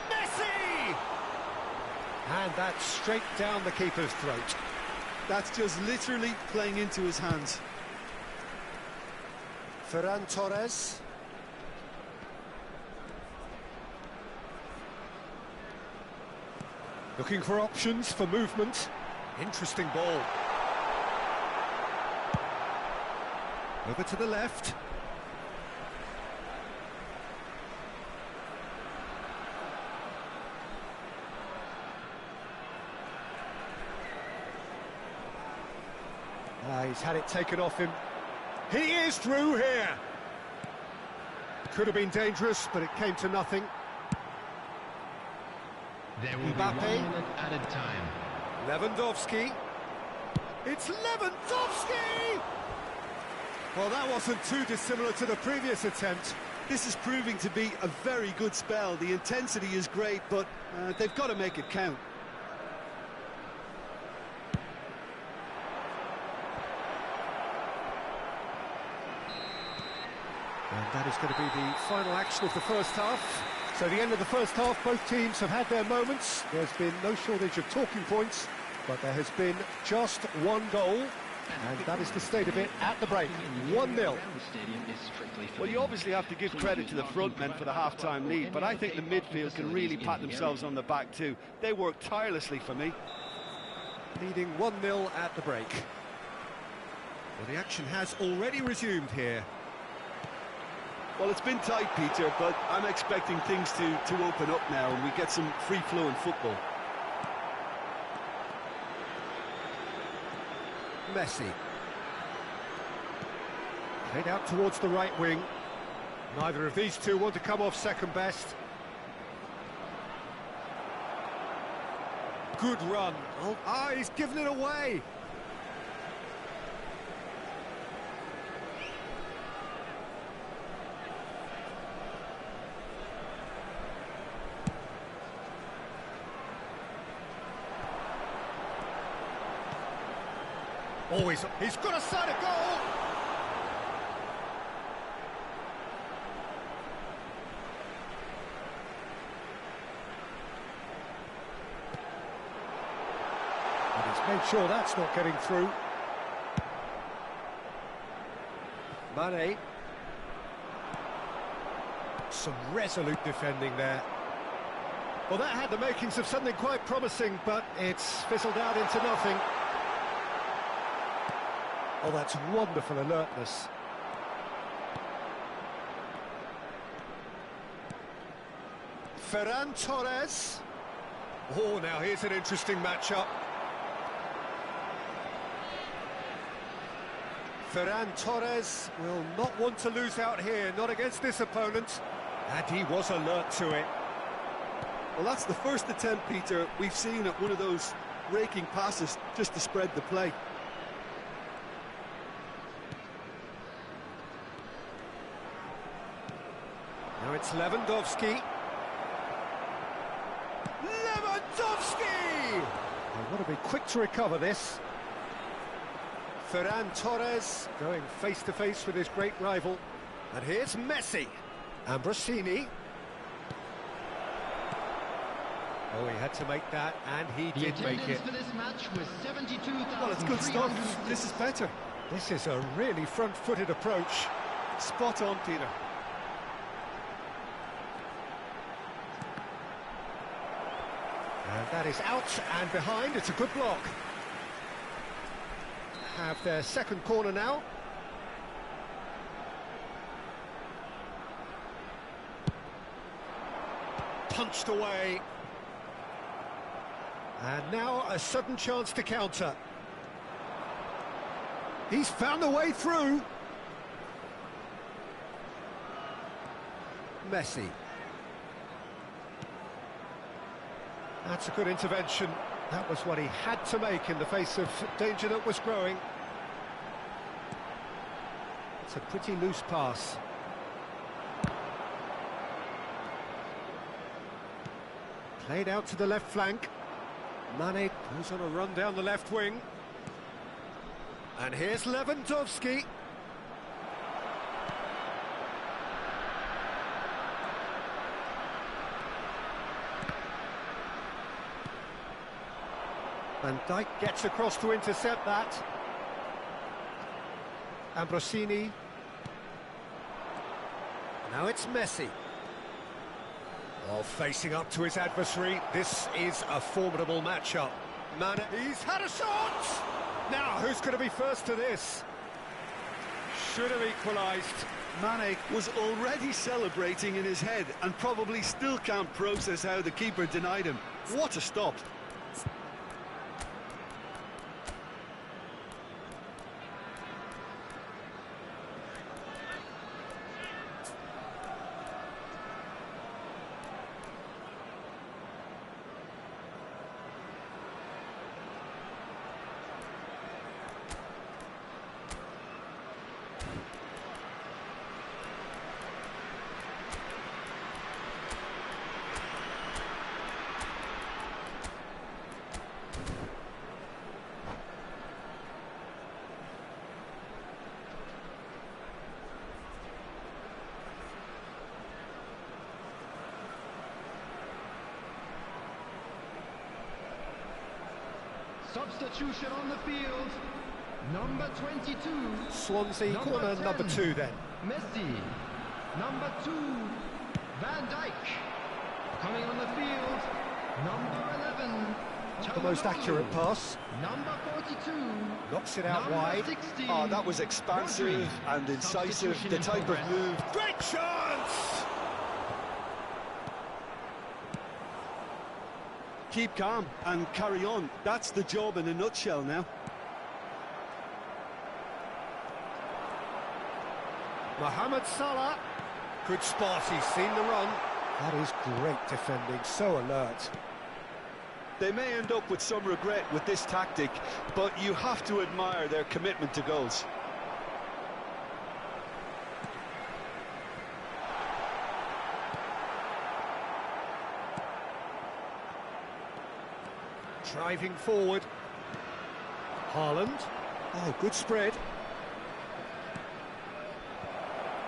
Messi! And that's straight down the keeper's throat. That's just literally playing into his hands. Ferran Torres. Looking for options for movement. Interesting ball. Over to the left. He's had it taken off him. He is through here. Could have been dangerous, but it came to nothing. There will Mbappe. be 1 minute added time. Lewandowski. It's Lewandowski! Well, that wasn't too dissimilar to the previous attempt. This is proving to be a very good spell. The intensity is great, but they've got to make it count. And that is going to be the final action of the first half. So the end of the first half, both teams have had their moments. There's been no shortage of talking points, but there has been just one goal, and that is the state of it at the break. 1-0. Well, you obviously have to give credit to the front men for the half-time lead, but I think the midfield can really pat themselves on the back too. They worked tirelessly for me. Leading 1-0 at the break. Well, the action has already resumed here. Well, it's been tight, Peter, but I'm expecting things to open up now and we get some free-flowing football. Messi. Played out towards the right wing. Neither of these two want to come off second best. Good run. Oh, he's given it away. Always, he's got a side of goal. He's made sure that's not getting through. Mane. Some resolute defending there. Well, that had the makings of something quite promising, but it's fizzled out into nothing. Oh, that's wonderful alertness. Ferran Torres. Oh, now here's an interesting matchup. Ferran Torres will not want to lose out here, not against this opponent. And he was alert to it. Well, that's the first attempt, Peter, we've seen at one of those raking passes just to spread the play. Now it's Lewandowski. Lewandowski! They want to be quick to recover this. Ferran Torres going face-to-face with his great rival. And here's Messi. Ambrosini. Oh, he had to make that, and he did make it. For this match was 72,000. Well, it's good stuff. This is better. This is a really front-footed approach. Spot on, Peter. And that is out and behind. It's a good block. Have their second corner now. Punched away. And now a sudden chance to counter. He's found a way through. Messi. That's a good intervention. That was what he had to make in the face of danger that was growing. It's a pretty loose pass. Played out to the left flank. Mane goes on a run down the left wing. And here's Lewandowski. Van Dijk gets across to intercept that. Ambrosini. Now it's Messi. Oh, facing up to his adversary. This is a formidable matchup. Mane, he's had a shot! Now, who's going to be first to this? Should have equalised. Mane was already celebrating in his head and probably still can't process how the keeper denied him. What a stop. Substitution on the field. Number 22. Swansea corner number 2 then. Messi. Number 2. Van Dijk. Coming on the field. Number 11. Not the most accurate pass. Number 42. Knocks it out Number wide. 16. Oh, that was expansive and incisive. The type of move. Great chance! Keep calm and carry on. That's the job in a nutshell now. Mohamed Salah. Good spot, he's seen the run. That is great defending, so alert. They may end up with some regret with this tactic, but you have to admire their commitment to goals. Driving forward. Haaland. Oh, good spread.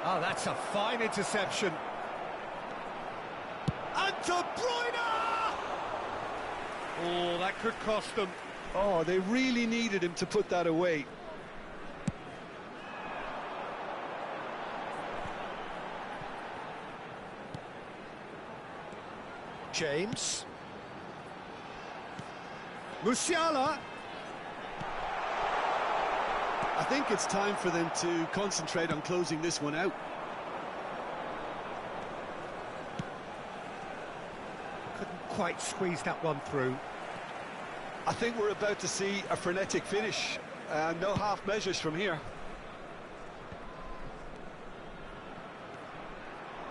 Oh, that's a fine interception. And De Bruyne! Oh, that could cost them. Oh, they really needed him to put that away. James. Musiala. I think it's time for them to concentrate on closing this one out. Couldn't quite squeeze that one through. I think we're about to see a frenetic finish. No half measures from here.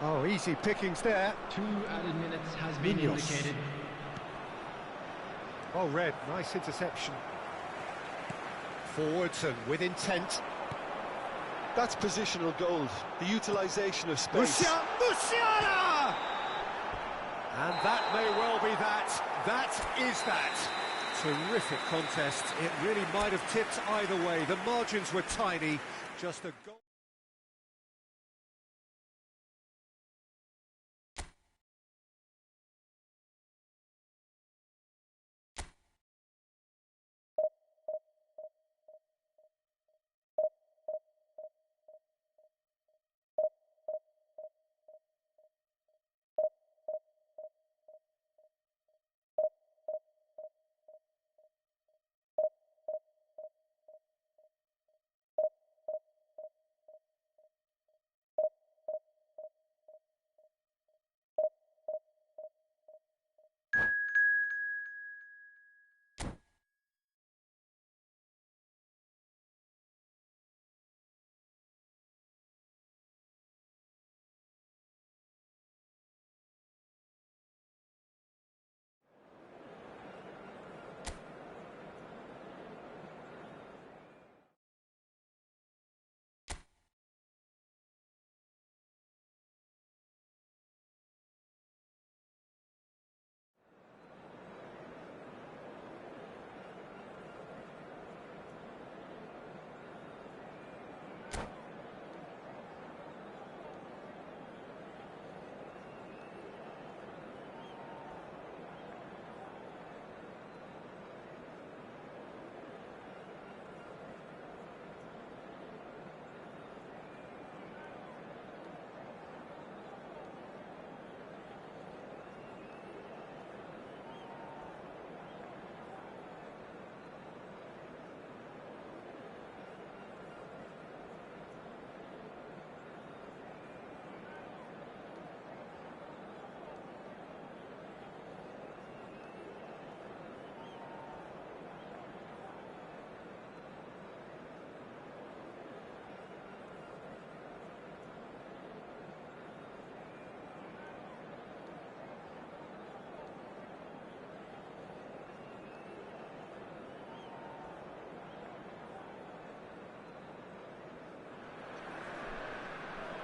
Oh, easy pickings there. 2 added minutes has been indicated. Well read, nice interception. Forwards and with intent. That's positional gold, the utilisation of space. Musiala! And that may well be that. That is that. Terrific contest. It really might have tipped either way. The margins were tiny. Just a goal.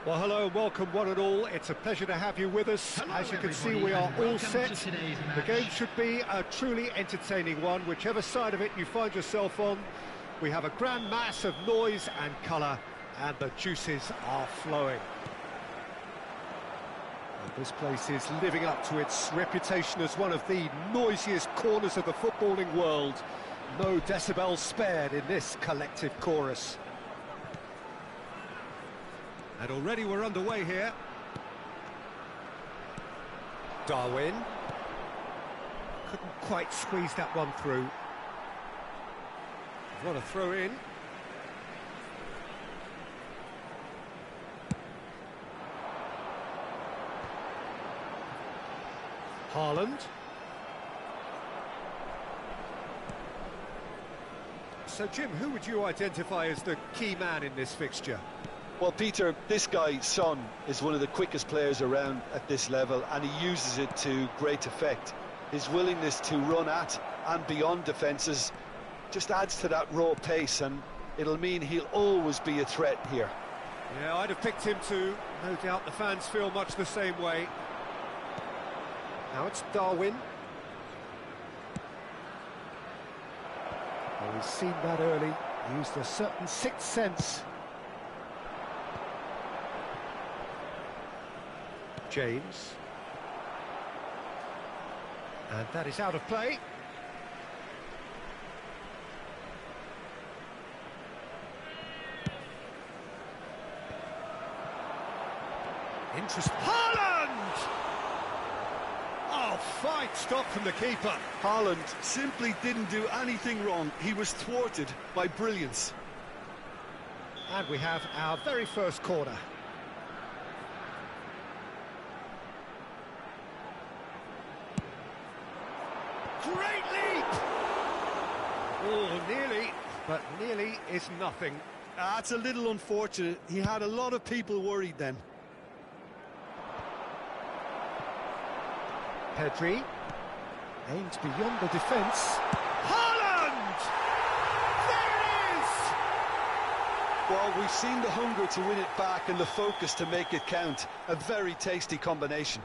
Well, hello and welcome one and all. It's a pleasure to have you with us. Hello, as you can see, everybody, we are and all welcome set. to today's The match. game should be a truly entertaining one, whichever side of it you find yourself on. We have a grand mass of noise and colour, and the juices are flowing. And this place is living up to its reputation as one of the noisiest corners of the footballing world. No decibels spared in this collective chorus. And already we're underway here. Darwin. Couldn't quite squeeze that one through. What a throw in. Haaland. So, Jim, who would you identify as the key man in this fixture? Well, Peter, this guy, Son, is one of the quickest players around at this level, and he uses it to great effect. His willingness to run at and beyond defences just adds to that raw pace, and it'll mean he'll always be a threat here. Yeah, I'd have picked him too. No doubt the fans feel much the same way. Now it's Darwin. Well, he's seen that early, used a certain sixth sense. James. And that is out of play. Interesting. Haaland! Oh, fine stop from the keeper. Haaland simply didn't do anything wrong. He was thwarted by brilliance. And we have our very first corner. Great leap! Oh, nearly, but nearly is nothing. That's a little unfortunate. He had a lot of people worried then. Pedri aims beyond the defence. Haaland! There it is! Well, we've seen the hunger to win it back and the focus to make it count. A very tasty combination.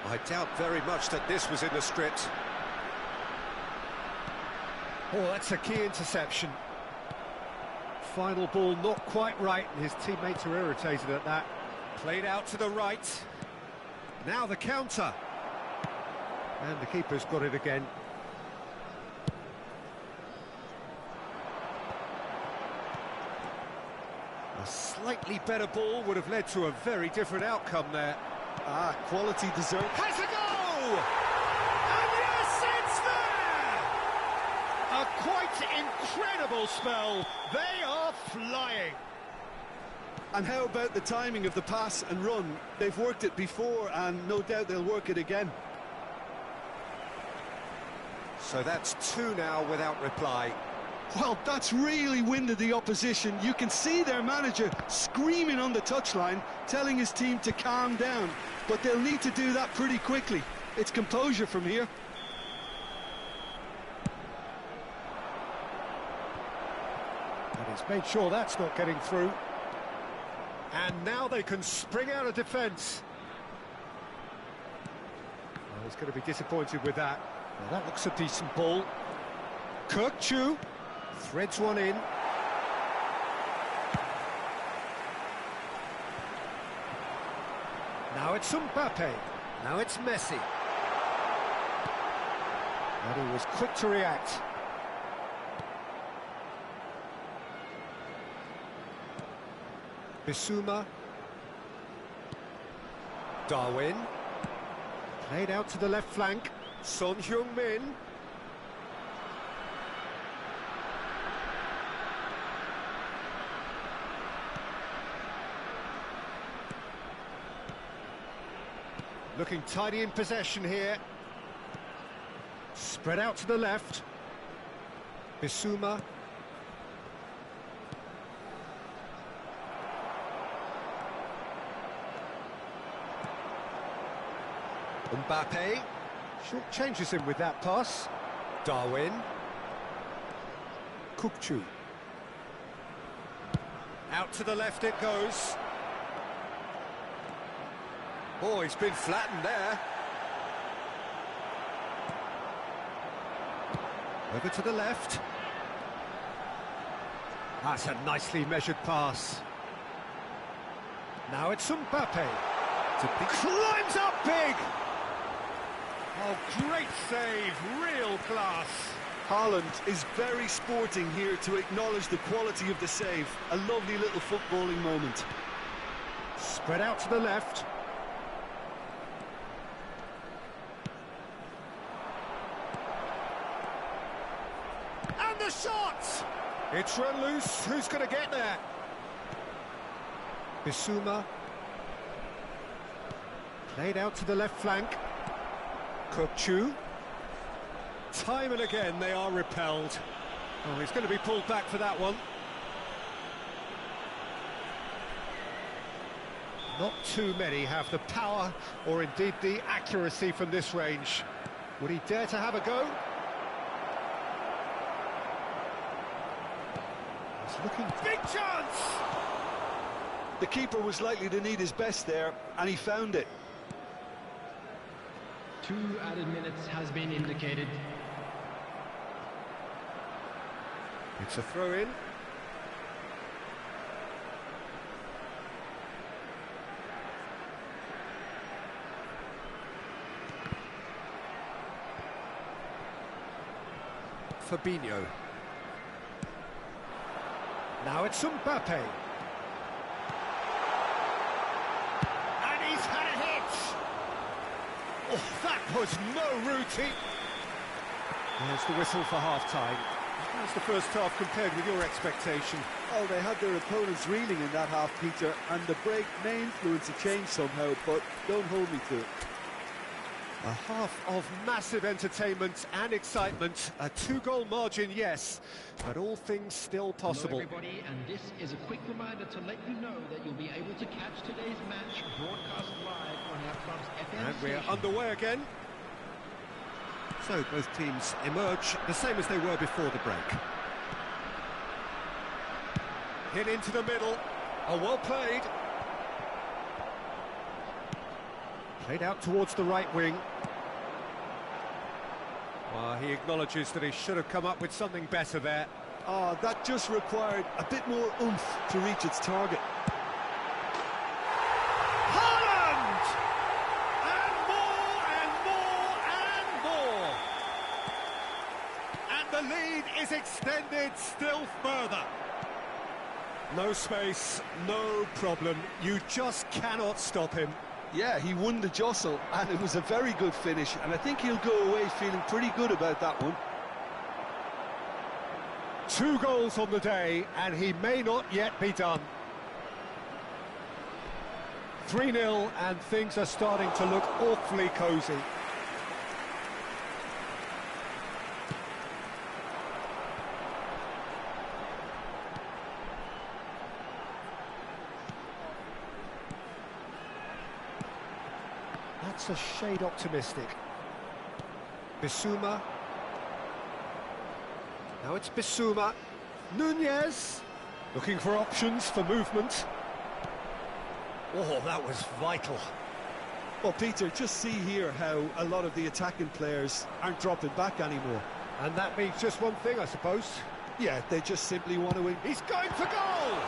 I doubt very much that this was in the script. Oh, that's a key interception. Final ball not quite right, and his teammates are irritated at that. Played out to the right. Now the counter. And the keeper's got it again. A slightly better ball would have led to a very different outcome there. Quality dessert. Has a go! And yes, it's there! A quite incredible spell. They are flying. And how about the timing of the pass and run? They've worked it before, and no doubt they'll work it again. So that's two now without reply. Well, that's really winded the opposition. You can see their manager screaming on the touchline, telling his team to calm down. But they'll need to do that pretty quickly. It's composure from here. And he's made sure that's not getting through. And now they can spring out of defence. Well, he's going to be disappointed with that. Well, that looks a decent ball. Kirkchu threads one in. Now it's Mbappe. Now it's Messi. And he was quick to react. Bissouma. Darwin. Played out to the left flank. Son Heung-min. Looking tidy in possession here. Spread out to the left. Bissouma. Mbappe. Short changes him with that pass. Darwin. Kukçu. Out to the left it goes. Oh, he's been flattened there. Over to the left. That's a nicely measured pass. Now it's Mbappe. Climbs up big! Oh, great save, real class. Haaland is very sporting here to acknowledge the quality of the save. A lovely little footballing moment. Spread out to the left. And the shot! It's run loose, who's going to get there? Bissouma. Played out to the left flank. Kukçu. Time and again they are repelled. Oh, he's going to be pulled back for that one. Not too many have the power or indeed the accuracy from this range. Would he dare to have a go? He's looking... Big chance! The keeper was likely to need his best there, and he found it. 2 added minutes has been indicated. It's a throw-in. Fabinho. Now it's Mbappe. Oh, that was no routine. There's the whistle for half-time. How's the first half compared with your expectation? Oh, they had their opponents reeling in that half, Peter, and the break may influence a change somehow, but don't hold me to it. A half of massive entertainment and excitement. A 2-goal margin, yes, but all things still possible. Hello everybody, and this is a quick reminder to let you know that you'll be able to catch today's match broadcast live on our club's FM And we're station. underway again. So both teams emerge the same as they were before the break. Hit into the middle. Oh, well played. Played out towards the right wing. Well, he acknowledges that he should have come up with something better there. Ah, that just required a bit more oomph to reach its target. Haaland! And more and more and more. And the lead is extended still further. No space, no problem. You just cannot stop him. Yeah, he won the jostle, and it was a very good finish, and I think he'll go away feeling pretty good about that one. 2 goals on the day, and he may not yet be done. 3-0, and things are starting to look awfully cosy. That's a shade optimistic. Bissouma. Now it's Bissouma. Nunez. Looking for options for movement. Oh, that was vital. Well, Peter, just see here how a lot of the attacking players aren't dropping back anymore. And that means just one thing, I suppose. Yeah, they just simply want to win. He's going for goal!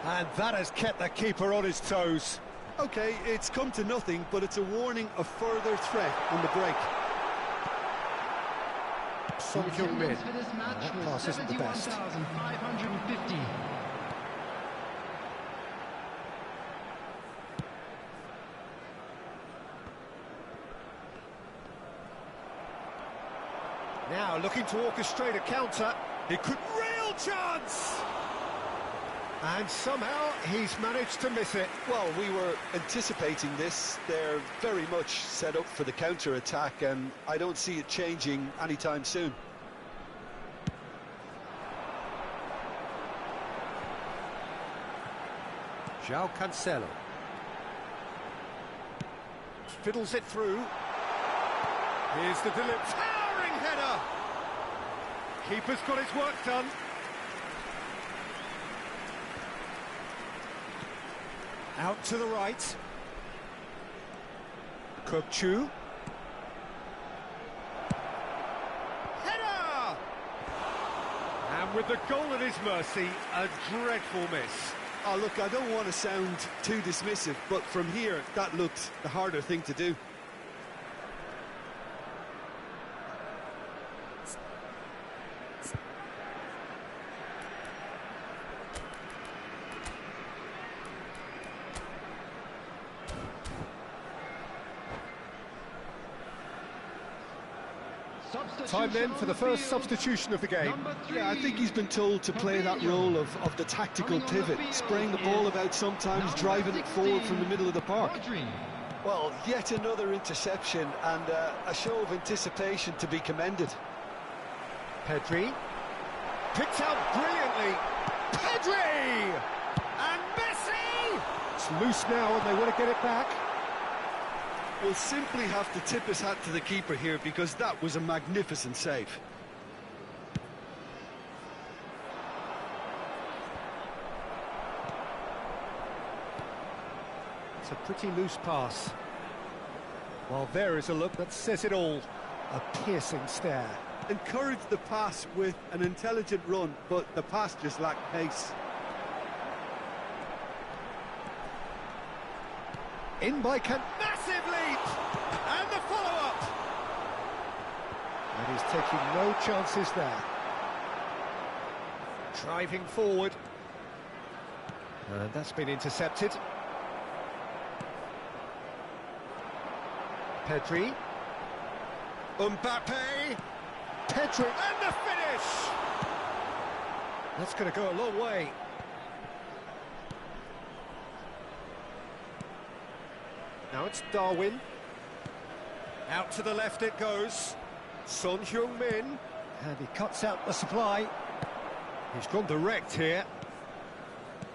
And that has kept the keeper on his toes. OK, it's come to nothing, but it's a warning of further threat on the break. Son Heung-min. For this match That was pass isn't the best. 71,550. Now looking to orchestrate a counter. He could... Real chance! And somehow he's managed to miss it. Well, we were anticipating this. They're very much set up for the counter-attack, and I don't see it changing anytime soon. João Cancelo. Fiddles it through. Here's the towering header! Keeper's got his work done. Out to the right. Kökçü. Header! And with the goal at his mercy, a dreadful miss. Oh, look, I don't want to sound too dismissive, but from here, that looked the harder thing to do. Time then for the first substitution of the game. Yeah, I think he's been told to play that role of the tactical pivot, spraying the ball about sometimes, driving it forward from the middle of the park. Well, yet another interception and a show of anticipation to be commended. Pedri. Picked out brilliantly. Pedri! And Messi! It's loose now and they want to get it back. We'll simply have to tip his hat to the keeper here because that was a magnificent save. It's a pretty loose pass. Well, there is a look that says it all. A piercing stare. Encouraged the pass with an intelligent run, but the pass just lacked pace. In by massive leap! And the follow-up! And he's taking no chances there. Driving forward. And that's been intercepted. Pedri. Mbappe. Pedri. And the finish! That's going to go a long way. Now it's Darwin. Out to the left it goes. Son Heung-min. And he cuts out the supply. He's gone direct here.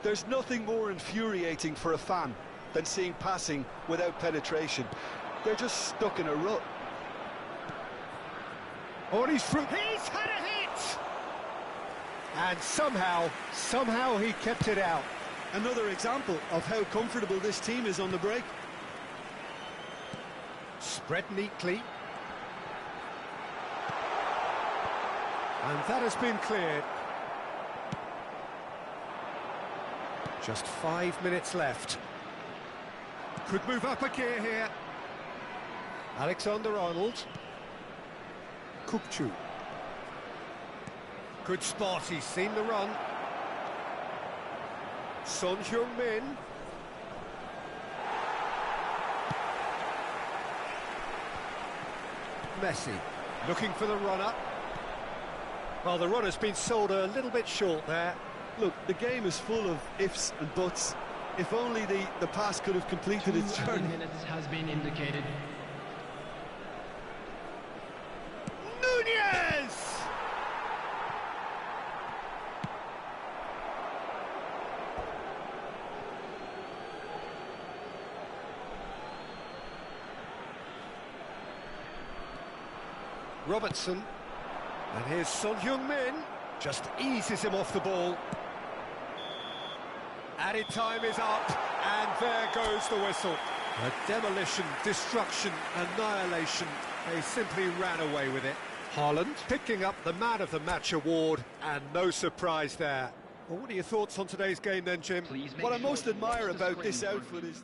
There's nothing more infuriating for a fan than seeing passing without penetration. They're just stuck in a rut. Oh, and he's through. He's had a hit! And somehow he kept it out. Another example of how comfortable this team is on the break. Spread neatly. And that has been cleared. Just 5 minutes left. Could move up a gear here. Alexander-Arnold. Kukçu. Good spot, he's seen the run. Son Heung-min. Messi, looking for the runner. Well, the runner's been sold a little bit short there. Look, the game is full of ifs and buts. If only the pass could have completed its 2 journey. minutes has been indicated. Nunez! Robertson. And here's Son Heung-min. Just eases him off the ball. Added time is up, and there goes the whistle. A demolition, destruction, annihilation. They simply ran away with it. Haaland picking up the Man of the Match award, and no surprise there. Well, what are your thoughts on today's game then, Jim? Please make What I sure most to admire watch the about this screen. outfit is...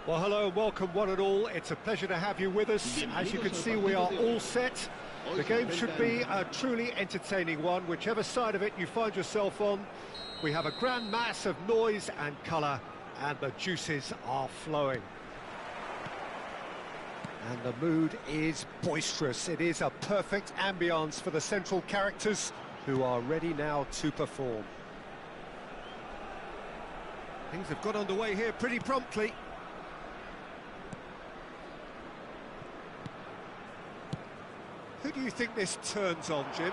Well, hello and welcome one and all. It's a pleasure to have you with us. As you can see, we are all set. The game should be a truly entertaining one, whichever side of it you find yourself on. We have a grand mass of noise and colour, and the juices are flowing. And the mood is boisterous. It is a perfect ambience for the central characters, who are ready now to perform. Things have got underway here pretty promptly. Who do you think this turns on, Jim?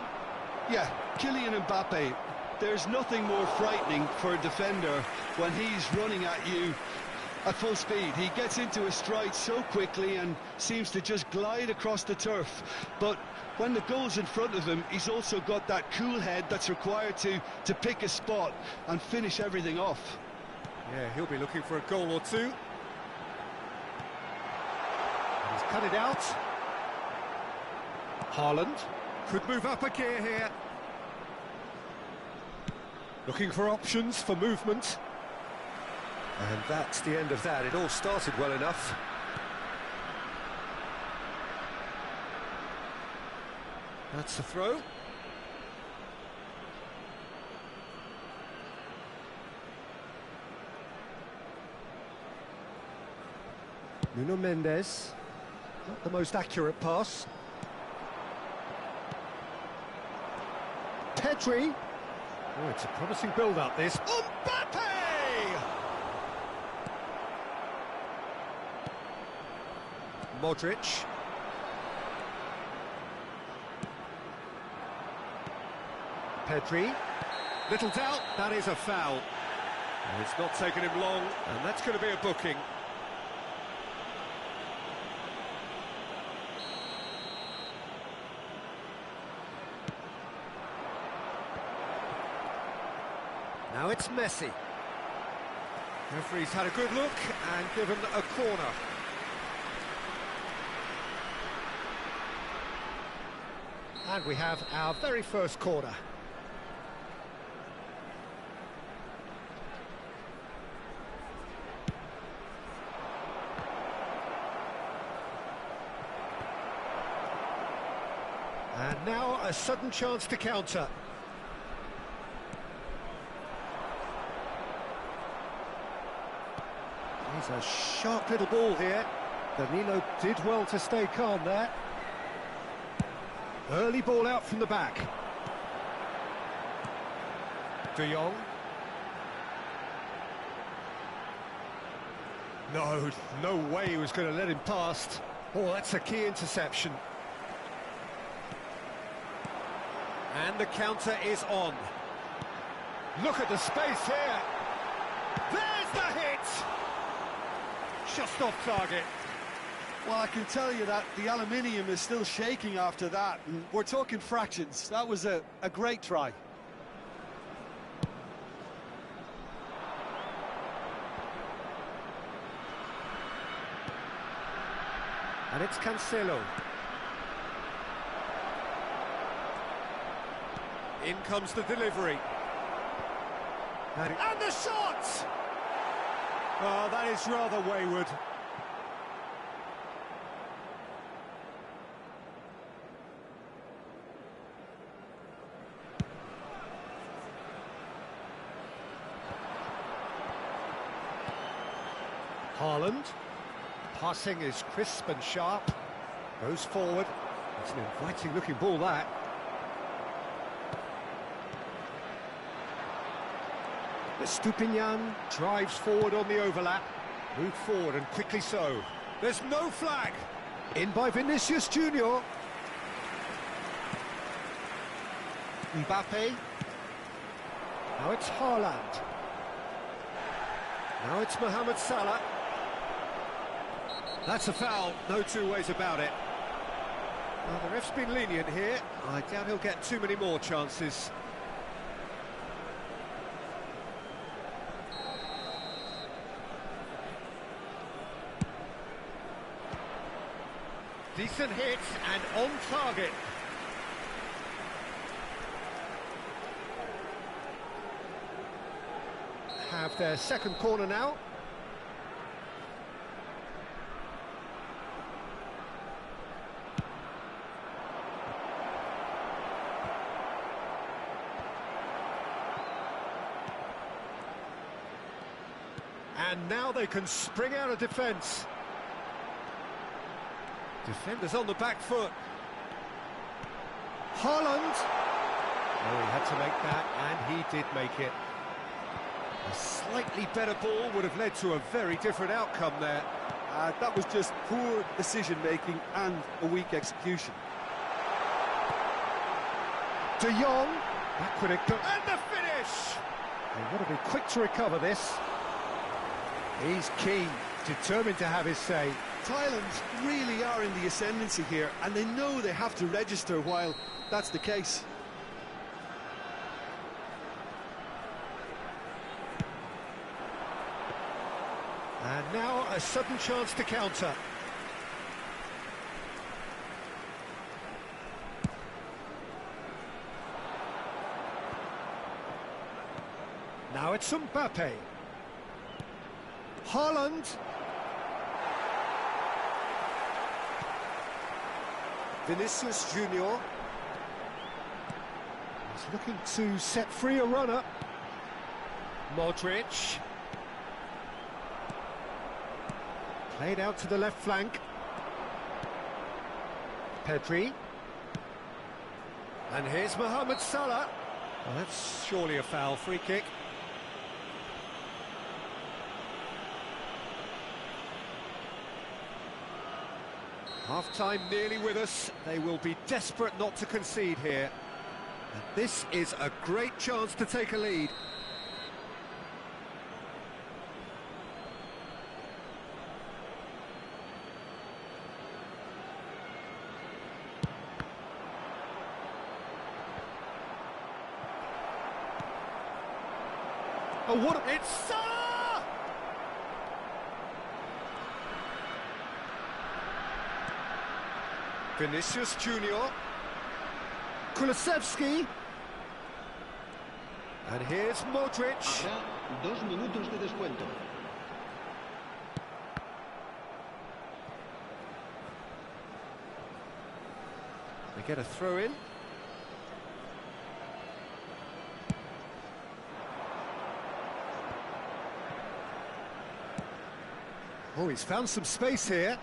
Yeah, Kylian Mbappe. There's nothing more frightening for a defender when he's running at you At full speed, he gets into his stride so quickly and seems to just glide across the turf. But when the goal's in front of him, he's also got that cool head that's required to pick a spot and finish everything off. Yeah, he'll be looking for a goal or two. And he's cut it out. Haaland could move up a gear here. Looking for options for movement. And that's the end of that. It all started well enough. That's the throw. Nuno Mendes. Not the most accurate pass. Pedri. Oh, it's a promising build-up, this. Mbappe! Modric. Pedri. Little doubt, that is a foul. And it's not taken him long, and that's going to be a booking. Now it's Messi. Referee's had a good look and given a corner. And we have our very first corner. And now a sudden chance to counter. He's a sharp little ball here. Danilo did well to stay calm there. Early ball out from the back. De Jong. No way he was going to let him past. Oh, that's a key interception. And the counter is on. Look at the space here. There's the hit! Just off target. Well, I can tell you that the aluminium is still shaking after that. And we're talking fractions. That was a great try. And it's Cancelo. In comes the delivery. And the shot! Oh, that is rather wayward. Haaland. Passing is crisp and sharp. Goes forward. It's an inviting looking ball, that. Estupinian drives forward on the overlap. Moved forward and quickly so. There's no flag. In by Vinicius Junior. Mbappe. Now it's Haaland. Now it's Mohamed Salah. That's a foul, no two ways about it. Well, the ref's been lenient here. I doubt he'll get too many more chances. Decent hit and on target. Have their second corner now. And now they can spring out of defence. Defenders on the back foot. Haaland! Oh, he had to make that, and he did make it. A slightly better ball would have led to a very different outcome there. That was just poor decision-making and a weak execution. De Jong, backward it goes, and the finish! They've got to be quick to recover this. He's keen, determined to have his say. Thailand really are in the ascendancy here, and they know they have to register while that's the case. And now a sudden chance to counter. Now it's Mbappe. Haaland. Vinicius Junior. He's looking to set free a runner. Modric. Played out to the left flank. Pedri. And here's Mohamed Salah. Well, that's surely a foul. Free kick. Half-time nearly with us. They will be desperate not to concede here. And this is a great chance to take a lead. Oh, what a... It's Salah! Vinicius Junior. Kulusevski. And here's Modric. Habrá 2 minutos de descuento. They get a throw in. Oh, he's found some space here.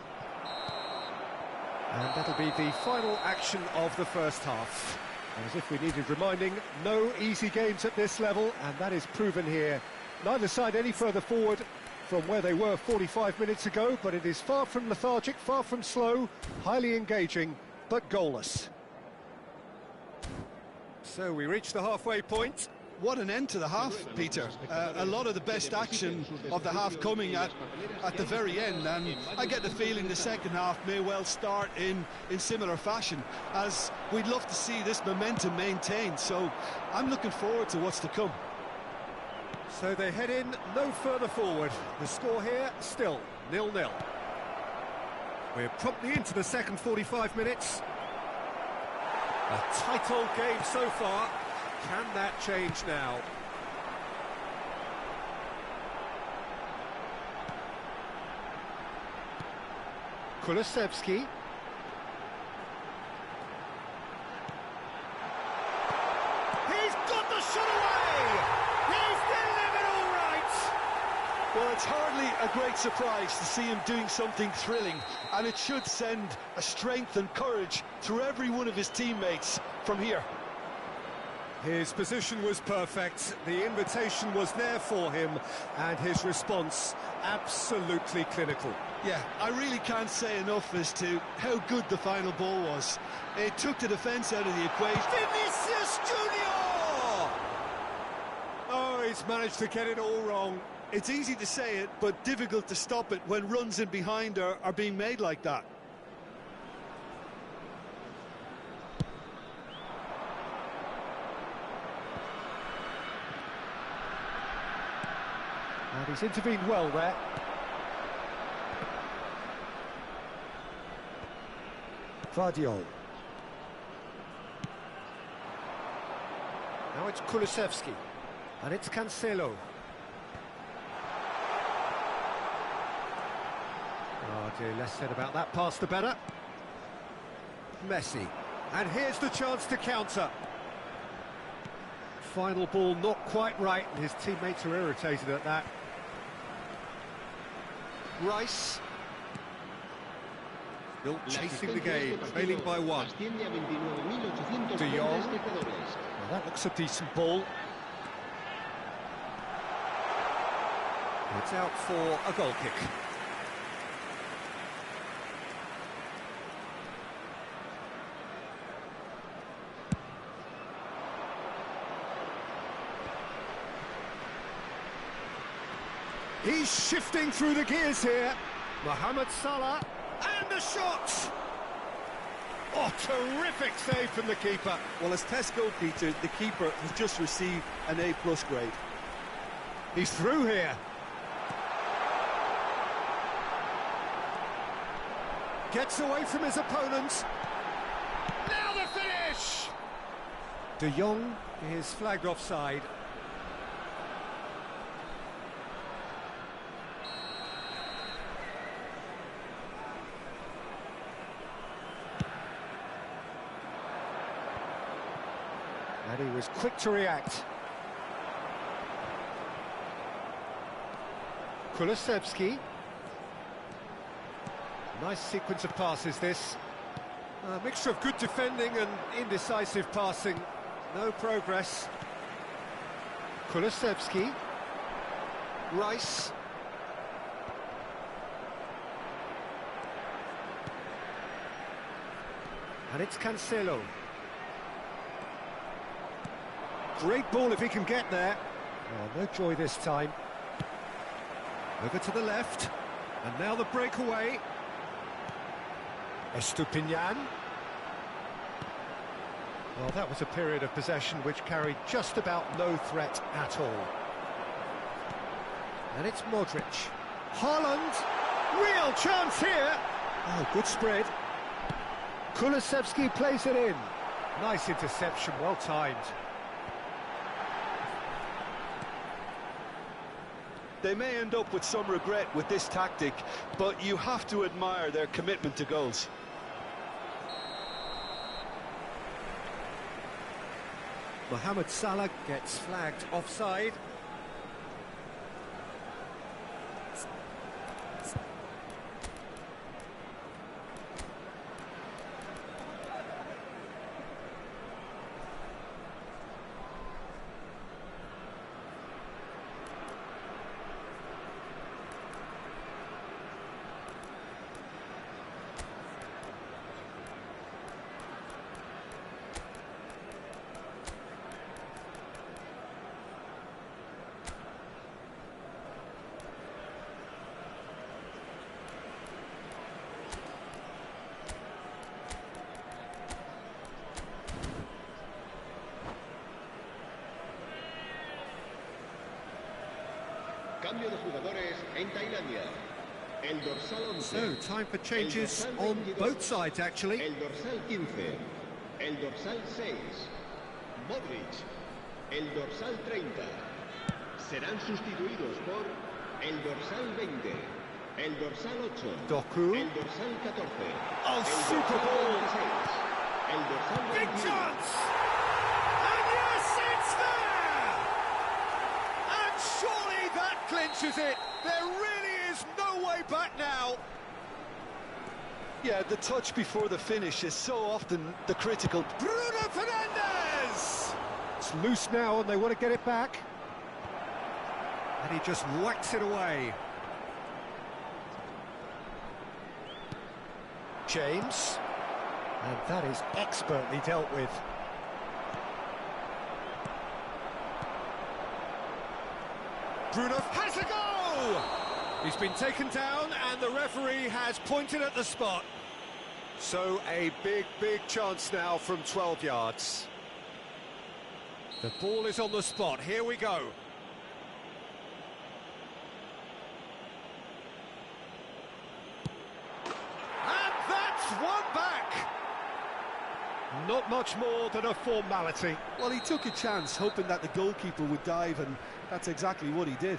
And that'll be the final action of the first half. As if we needed reminding, no easy games at this level, and that is proven here. Neither side any further forward from where they were 45 minutes ago, but it is far from lethargic, far from slow, highly engaging, but goalless. So we reach the halfway point. What an end to the half, Peter. A lot of the best action of the half coming at the very end, and I get the feeling the second half may well start in similar fashion, as we'd love to see this momentum maintained, so I'm looking forward to what's to come. So they head in no further forward. The score here, still 0-0. We're promptly into the second 45 minutes. A tight old game so far. Can that change now? Kulusevski. He's got the shot away! He's delivered all right! Well, it's hardly a great surprise to see him doing something thrilling, and it should send a strength and courage through every one of his teammates from here. His position was perfect, the invitation was there for him, and his response absolutely clinical. Yeah, I really can't say enough as to how good the final ball was. It took the defence out of the equation. Vinicius Junior! Oh, he's managed to get it all wrong. It's easy to say it, but difficult to stop it when runs in behind are being made like that. And he's intervened well there. Vardiol. Now it's Kulusevski. And it's Cancelo. Oh dear, less said about that pass the better. Messi. And here's the chance to counter. Final ball not quite right, and his teammates are irritated at that. Rice. Still chasing the game, trailing by 1. De Jong. Well, that looks a decent ball. It's out for a goal kick. He's shifting through the gears here. Mohamed Salah, and the shot! Oh, terrific save from the keeper. Well, as test goalkeeper, the keeper has just received an A+ grade. He's through here. Gets away from his opponents. Now the finish! De Jong is flagged offside. And he was quick to react. Kulusevski. Nice sequence of passes, this. A mixture of good defending and indecisive passing. No progress. Kulusevski. Rice. And it's Cancelo. Great ball if he can get there. Oh, no joy this time. Over to the left. And now the breakaway. Estupinian. Well, that was a period of possession which carried just about no threat at all. And it's Modric. Haaland. Real chance here. Oh, good spread. Kulusevski plays it in. Nice interception, well timed. They may end up with some regret with this tactic, but you have to admire their commitment to goals. Mohamed Salah gets flagged offside. Cambio de jugadores en Tailandia. El dorsal 11. So, time for changes on both sides, actually. El dorsal 15. El dorsal 6. Modric. El dorsal 30. Serán sustituidos por el dorsal 20. El dorsal 8. Doku. El dorsal 14. Oh, el super dorsal ball. 26. El dorsal 21. Big chance! And yes, it's there! And surely that clinches it. There really is no way back now. Yeah, the touch before the finish is so often the critical. Bruno Fernandes! It's loose now and they want to get it back. And he just whacks it away. James. And that is expertly dealt with. Bruno has a goal! He's been taken down and the referee has pointed at the spot. So a big, big chance now from 12 yards. The ball is on the spot. Here we go. And that's one back. Not much more than a formality. Well, he took a chance, hoping that the goalkeeper would dive, and that's exactly what he did.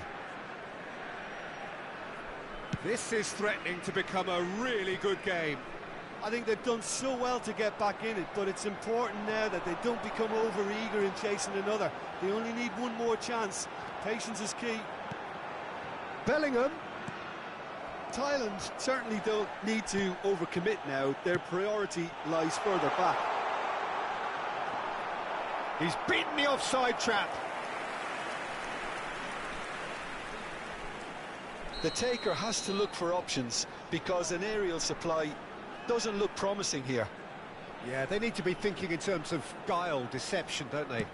This is threatening to become a really good game. I think they've done so well to get back in it, but it's important now that they don't become over-eager in chasing another. They only need one more chance. Patience is key. Bellingham. Thailand certainly don't need to overcommit now. Their priority lies further back. He's beaten the offside trap. The taker has to look for options because an aerial supply doesn't look promising here. Yeah, they need to be thinking in terms of guile, deception, don't they?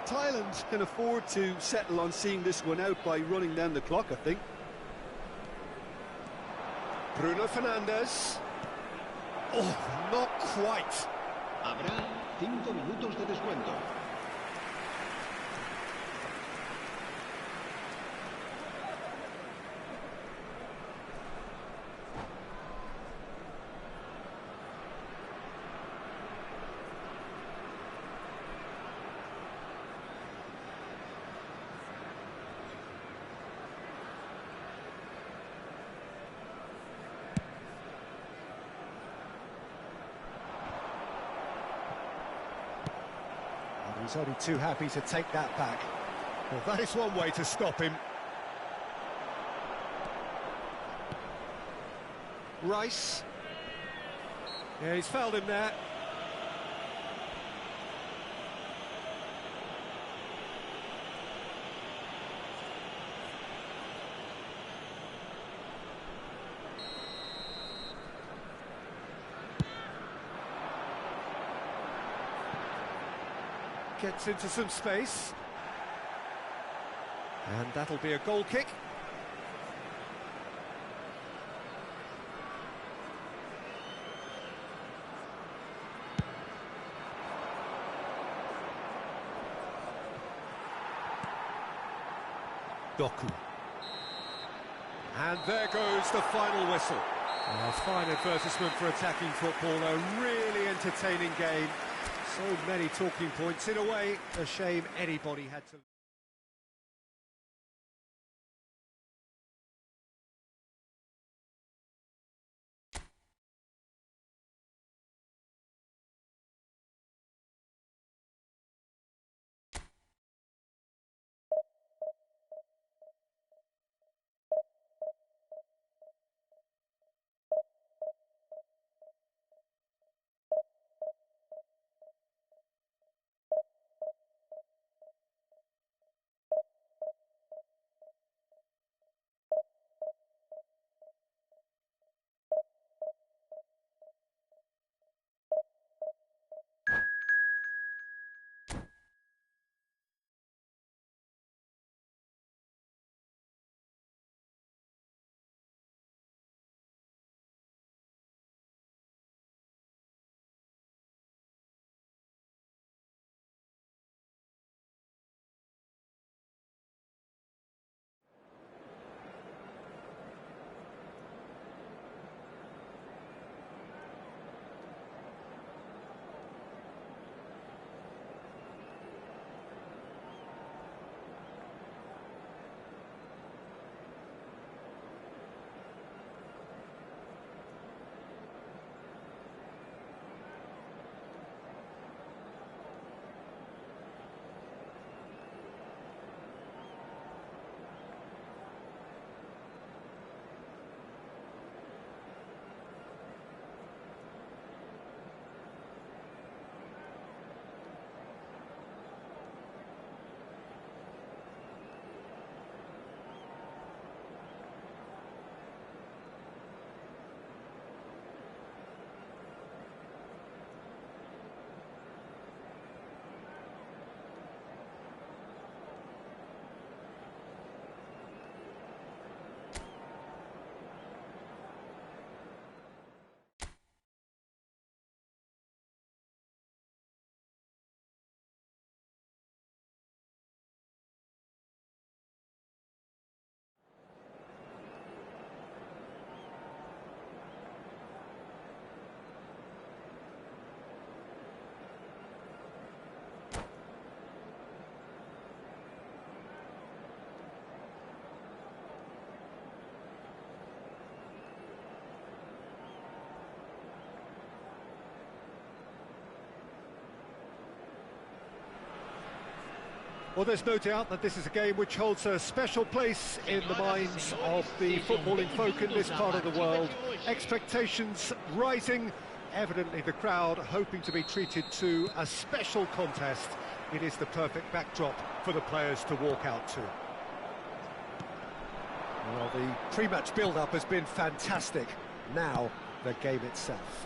Thailand can afford to settle on seeing this one out by running down the clock, I think. Bruno Fernandes. Oh, not quite. Habrá 5 minutos de descuento. He's only too happy to take that back. Well, that is one way to stop him. Rice. Yeah, he's fouled him there. Gets into some space. And that'll be a goal kick. Doku. And there goes the final whistle. A fine advertisement for attacking football, a really entertaining game. So many talking points. In a way, a shame anybody had to... Well, there's no doubt that this is a game which holds a special place in the minds of the footballing folk in this part of the world. Expectations rising, evidently the crowd hoping to be treated to a special contest. It is the perfect backdrop for the players to walk out to. Well, the pre-match build-up has been fantastic. Now, the game itself.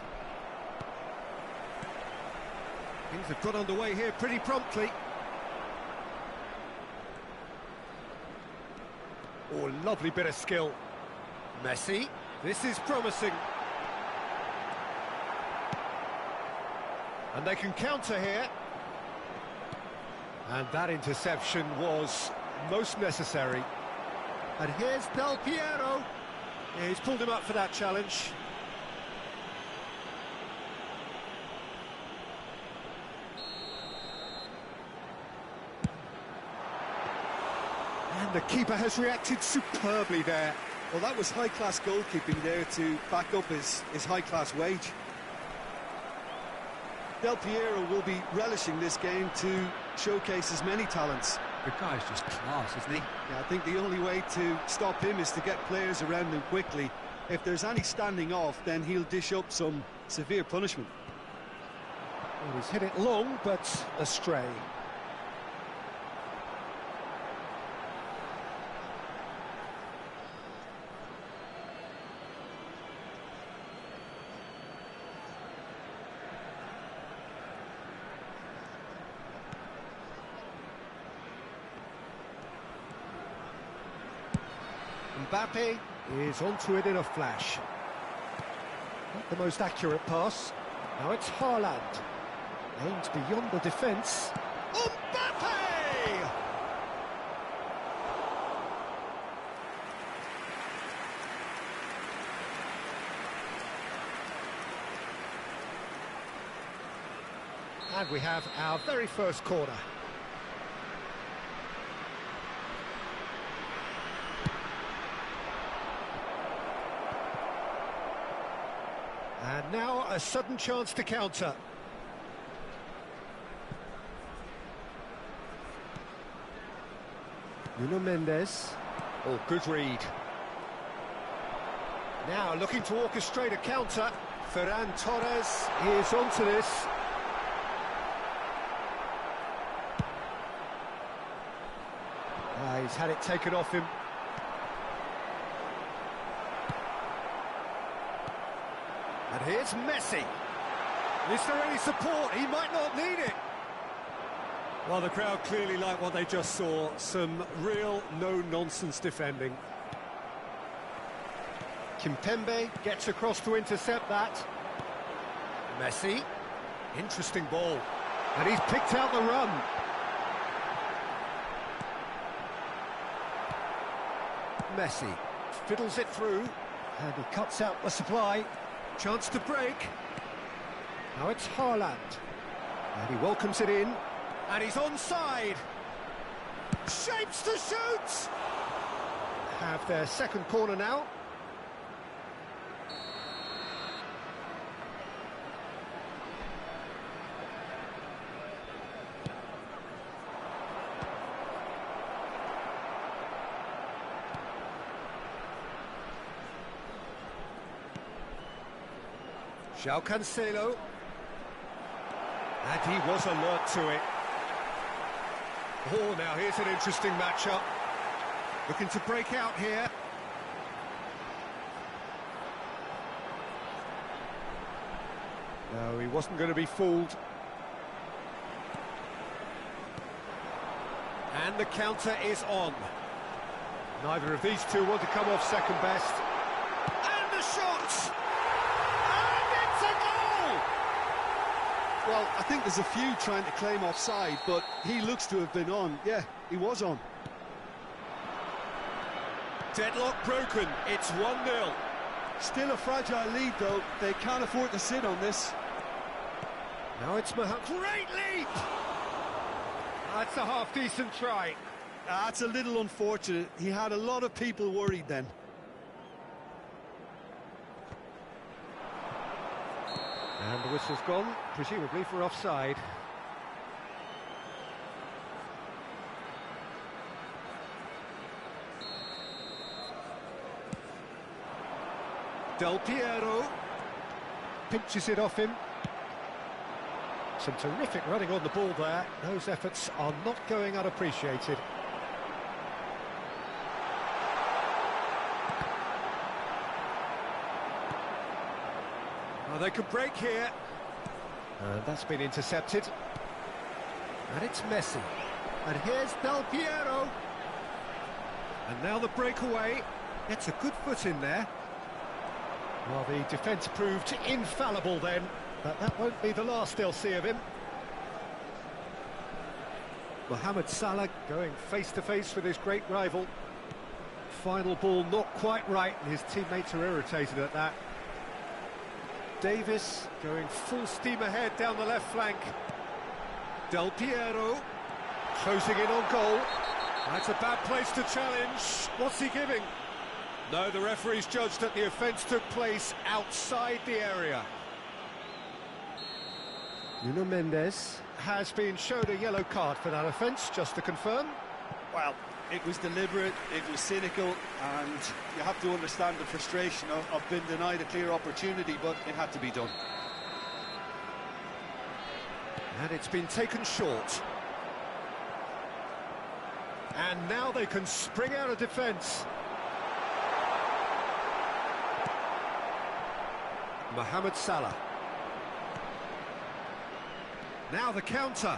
Things have got underway here pretty promptly. Oh, lovely bit of skill. Messi. This is promising. And they can counter here. And that interception was most necessary. And here's Del Piero. Yeah, he's pulled him up for that challenge. And the keeper has reacted superbly there. Well, that was high-class goalkeeping there to back up his high-class wage. Del Piero will be relishing this game to showcase his many talents. The guy's just class, isn't he? Yeah, I think the only way to stop him is to get players around him quickly. If there's any standing off, then he'll dish up some severe punishment. Well, he's hit it long, but astray. Mbappe is onto it in a flash. Not the most accurate pass. Now it's Haaland. Aimed beyond the defence. Mbappe! And we have our very first corner. And now a sudden chance to counter. Nuno Mendes. Oh, good read. Now looking to orchestrate a counter. Ferran Torres is onto this. He's had it taken off him. And here's Messi. Is there any support? He might not need it. Well, the crowd clearly like what they just saw. Some real no-nonsense defending. Kimpembe gets across to intercept that. Messi. Interesting ball. And he's picked out the run. Messi fiddles it through. And he cuts out the supply. Chance to break. Now it's Haaland. And he welcomes it in. And he's onside. Shapes to shoot! Have their second corner now. João Cancelo. And he was alert to it. Oh, now here's an interesting matchup. Looking to break out here. No, he wasn't going to be fooled. And the counter is on. Neither of these two want to come off second best. And the shot! Well, I think there's a few trying to claim offside, but he looks to have been on. Yeah, he was on. Deadlock broken. It's 1-0. Still a fragile lead, though. They can't afford to sit on this. Now it's Mohamed. Great leap! That's a half-decent try. That's a little unfortunate. He had a lot of people worried then. And the whistle's gone, presumably for offside. Del Piero pinches it off him. Some terrific running on the ball there. Those efforts are not going unappreciated. Well, they could break here. That's been intercepted. And it's Messi. And here's Del Piero. And now the breakaway. Gets a good foot in there. Well, the defence proved infallible then, but that won't be the last they'll see of him. Mohamed Salah going face-to-face with his great rival. Final ball not quite right, and his teammates are irritated at that. Davis going full steam ahead down the left flank. Del Piero closing in on goal. That's a bad place to challenge. What's he giving? No, the referee's judged that the offence took place outside the area. Nuno Mendes has been shown a yellow card for that offence, just to confirm. Well, it was deliberate, it was cynical, and you have to understand the frustration of being denied a clear opportunity, but it had to be done. And it's been taken short. And now they can spring out of defence. Mohamed Salah. Now the counter.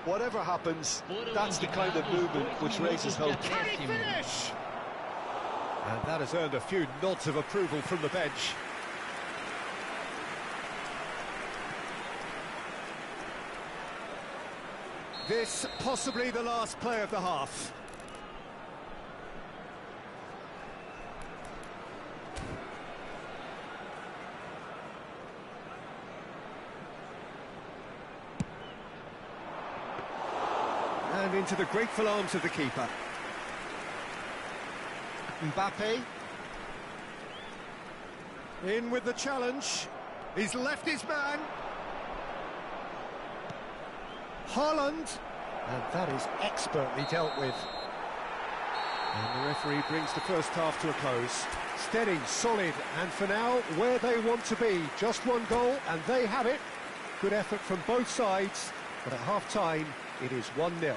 Whatever happens, that's the kind of movement which raises hope. Can he finish? And that has earned a few nods of approval from the bench. This possibly the last play of the half. And into the grateful arms of the keeper. Mbappe. In with the challenge. He's left his man. Haaland. And that is expertly dealt with. And the referee brings the first half to a close. Steady, solid, and for now, where they want to be. Just one goal, and they have it. Good effort from both sides, but at half-time, it is 1-0.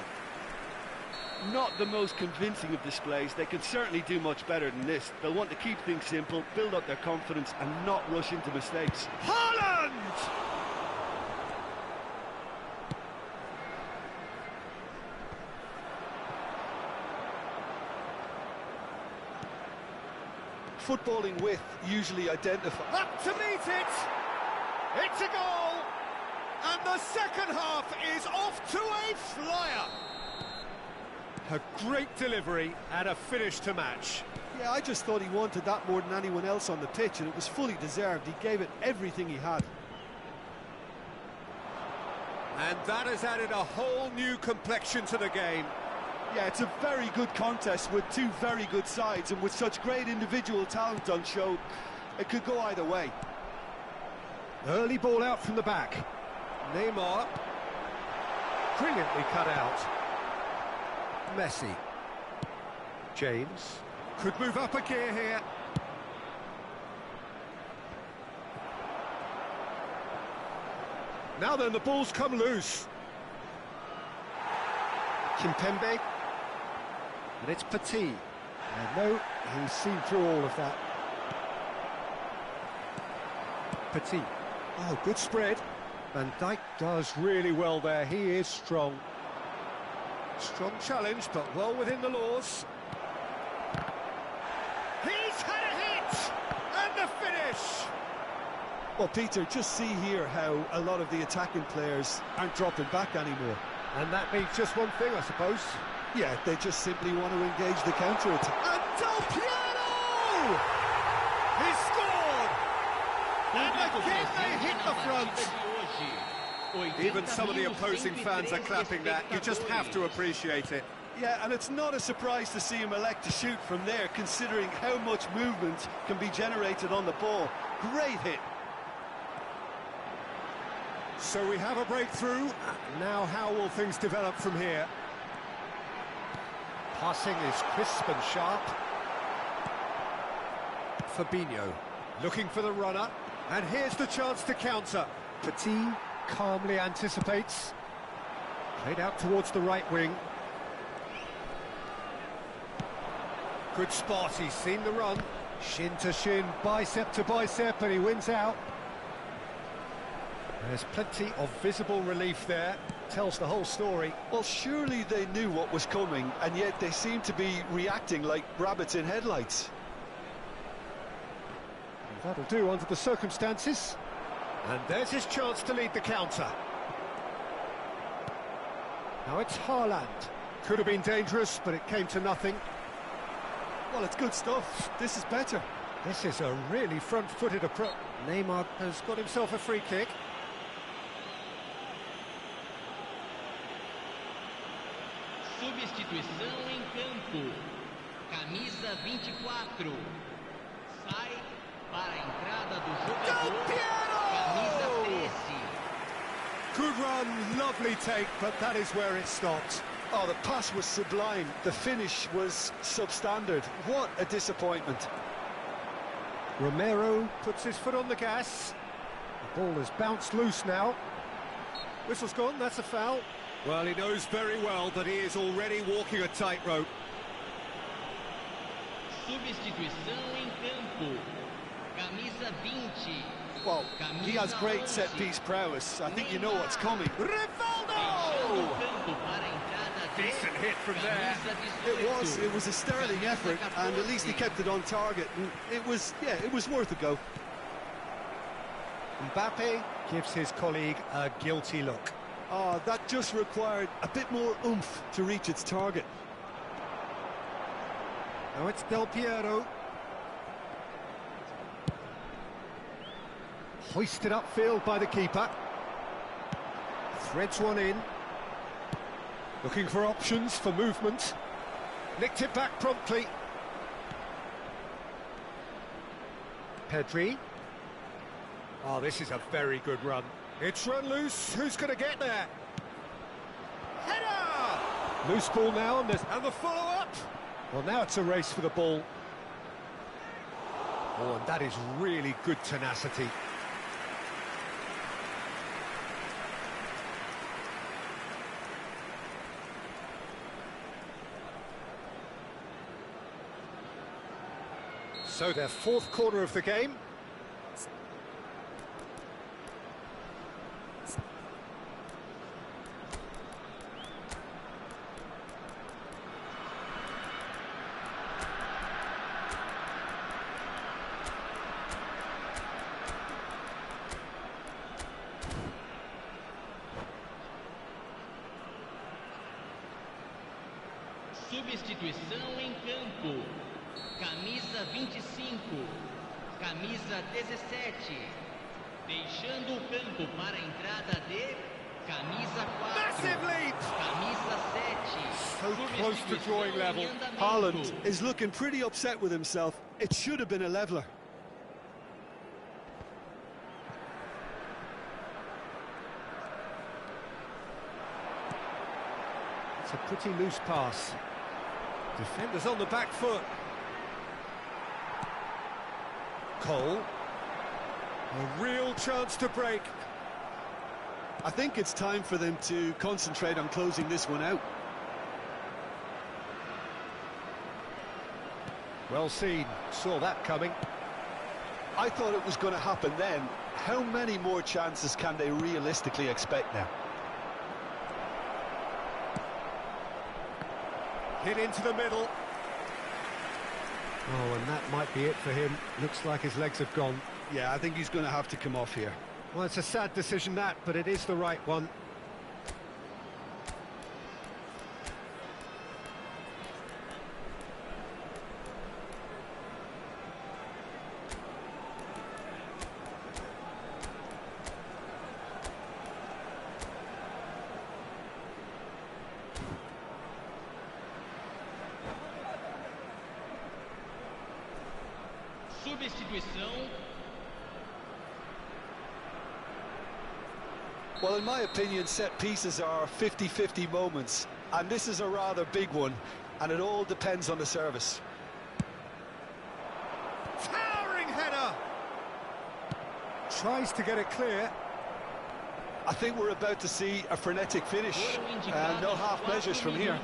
Not the most convincing of displays. They could certainly do much better than this. They'll want to keep things simple, build up their confidence, and not rush into mistakes. Haaland! Footballing width usually identifies. Up to meet it! It's a goal! And the second half is off to a flyer! A great delivery and a finish to match. Yeah, I just thought he wanted that more than anyone else on the pitch, and it was fully deserved. He gave it everything he had. And that has added a whole new complexion to the game. Yeah, it's a very good contest with two very good sides, and with such great individual talent on show, it could go either way. Early ball out from the back. Neymar. Brilliantly cut out. Messi. James. Could move up a gear here. Now then, the ball's come loose. Kimpembe. And it's Petit. And no, he's seen through all of that. Petit. Oh, good spread. Van Dijk does really well there. He is strong. Strong challenge, but well within the laws. He's had a hit! And the finish! Well, Peter, just see here how a lot of the attacking players aren't dropping back anymore. And that means just one thing, I suppose. Yeah, they just simply want to engage the counter-attack. And Del Piero! He scored! And again they hit the front! Even some of the opposing fans are clapping that. You just have to appreciate it. Yeah, and it's not a surprise to see him elect to shoot from there, considering how much movement can be generated on the ball. Great hit. So we have a breakthrough. Now how will things develop from here? Passing is crisp and sharp. Fabinho looking for the runner. And here's the chance to counter. Petit calmly anticipates. Played out towards the right wing. Good spot, he's seen the run. Shin to shin, bicep to bicep, and he wins out. There's plenty of visible relief there. tells the whole story. Well, surely they knew what was coming, and yet they seem to be reacting like rabbits in headlights. That'll do under the circumstances. And there's his chance to lead the counter. Now it's Haaland. Could have been dangerous, but it came to nothing. Well, it's good stuff. This is better. This is a really front-footed approach. Neymar has got himself a free kick. Substituição em campo. Camisa 24. Sai para a entrada do jogador. Camisa 13. Good run, lovely take, but that is where it stopped. Oh, the pass was sublime. The finish was substandard. What a disappointment. Romero puts his foot on the gas. The ball has bounced loose now. Whistle's gone, that's a foul. Well, he knows very well that he is already walking a tightrope. Substituição em campo. Camisa 20. Well, he has great set-piece prowess. I think you know what's coming. Rivaldo! Decent hit from there. It was a sterling effort, and at least he kept it on target. And it was worth a go. Mbappe gives his colleague a guilty look. Oh, that just required a bit more oomph to reach its target. Now it's Del Piero. Hoisted upfield by the keeper. Threads one in. Looking for options for movement. Nicked it back promptly. Pedri. Oh, this is a very good run. It's run loose. Who's going to get there? Header! Loose ball now, and the follow-up. Well, now it's a race for the ball. Oh, and that is really good tenacity. So their fourth quarter of the game. Substituição em campo. Camisa 25. Camisa 17. Deixando o campo para a entrada de camisa 4. Massive lead! Camisa 7. So close to drawing level. Haaland is looking pretty upset with himself. It should have been a leveller. It's a pretty loose pass. Defenders on the back foot. Cole. A real chance to break. I think it's time for them to concentrate on closing this one out. Well seen. Saw that coming. I thought it was going to happen then. How many more chances can they realistically expect now? Hit into the middle. Oh, and that might be it for him. Looks like his legs have gone. Yeah, I think he's going to have to come off here. Well, it's a sad decision that, but it is the right one. Substituição. Well, in my opinion, set pieces are 50-50 moments, and this is a rather big one, and it all depends on the service. Towering header! Tries to get it clear. I think we're about to see a frenetic finish, and no half measures from here.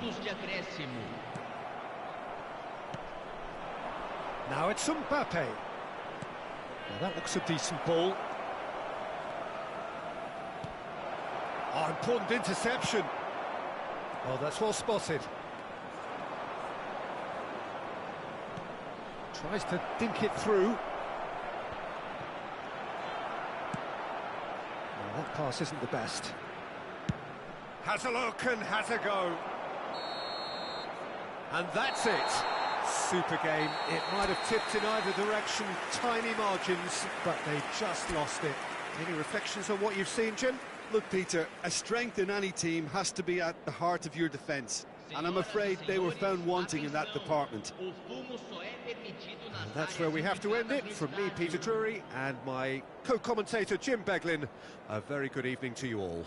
Now it's Mbappe. Now that looks a decent ball. Oh, important interception. Oh, that's well spotted. Tries to dink it through. Well, that pass isn't the best. Has a look and has a go. And that's it. Super game. It might have tipped in either direction, tiny margins, but they just lost it. Any reflections on what you've seen, Jim? Look, Peter, a strength in any team has to be at the heart of your defence. And I'm afraid they were found wanting in that department. And that's where we have to end it. From me, Peter Drury, and my co-commentator, Jim Beglin. A very good evening to you all.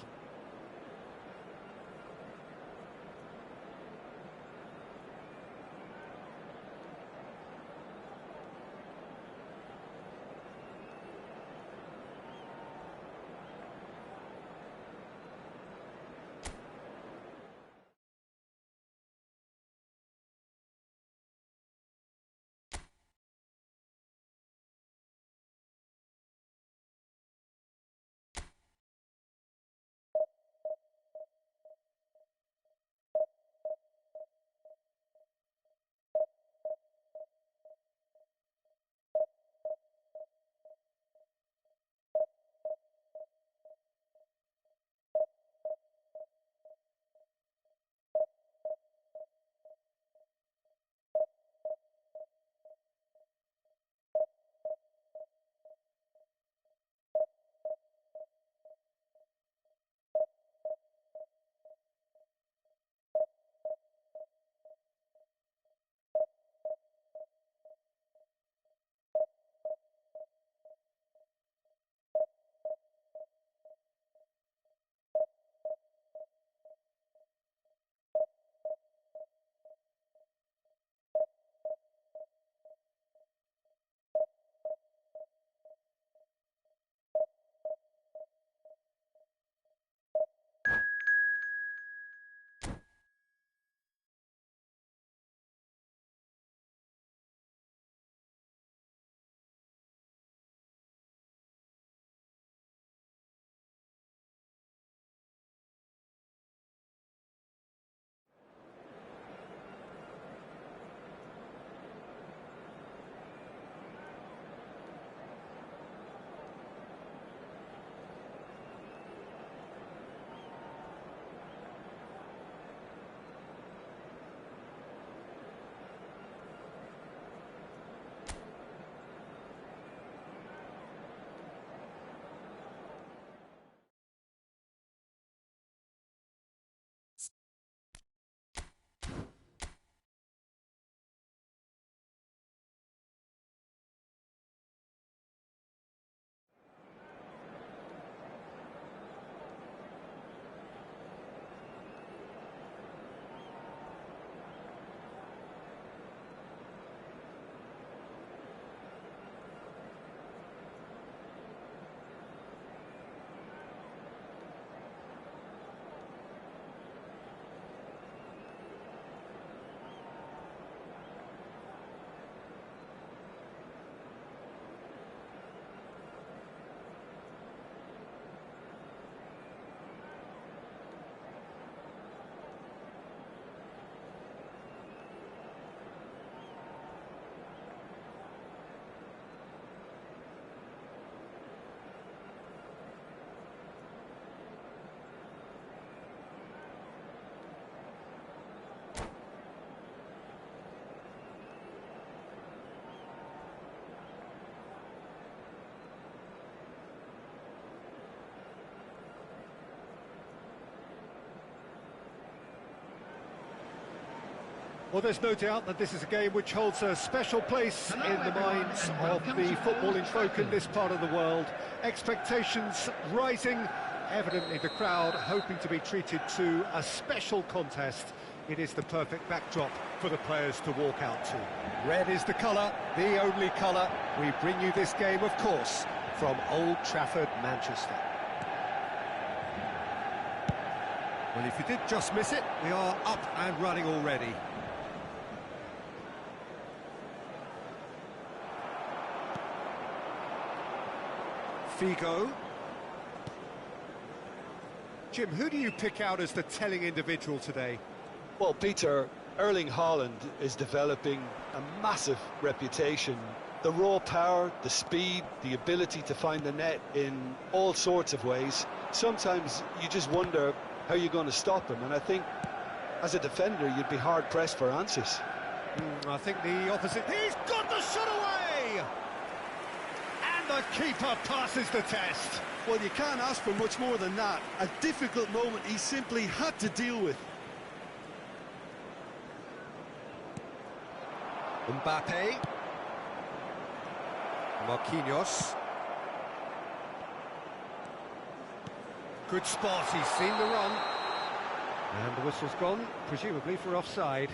Well, there's no doubt that this is a game which holds a special place in the minds of the footballing folk in this part of the world. Expectations rising, evidently the crowd hoping to be treated to a special contest. It is the perfect backdrop for the players to walk out to. Red is the colour, the only colour. We bring you this game, of course, from Old Trafford, Manchester. Well, if you did just miss it, we are up and running already. Figo. Jim, who do you pick out as the telling individual today? Well, Peter, Erling Haaland is developing a massive reputation. The raw power, the speed, the ability to find the net in all sorts of ways. Sometimes you just wonder how you're going to stop him, and I think as a defender you'd be hard-pressed for answers. I think the opposite... He's got the shot away! And the keeper passes the test. Well, you can't ask for much more than that. A difficult moment he simply had to deal with. Mbappe. Marquinhos. Good spot, he's seen the run. And the whistle's gone, presumably for offside.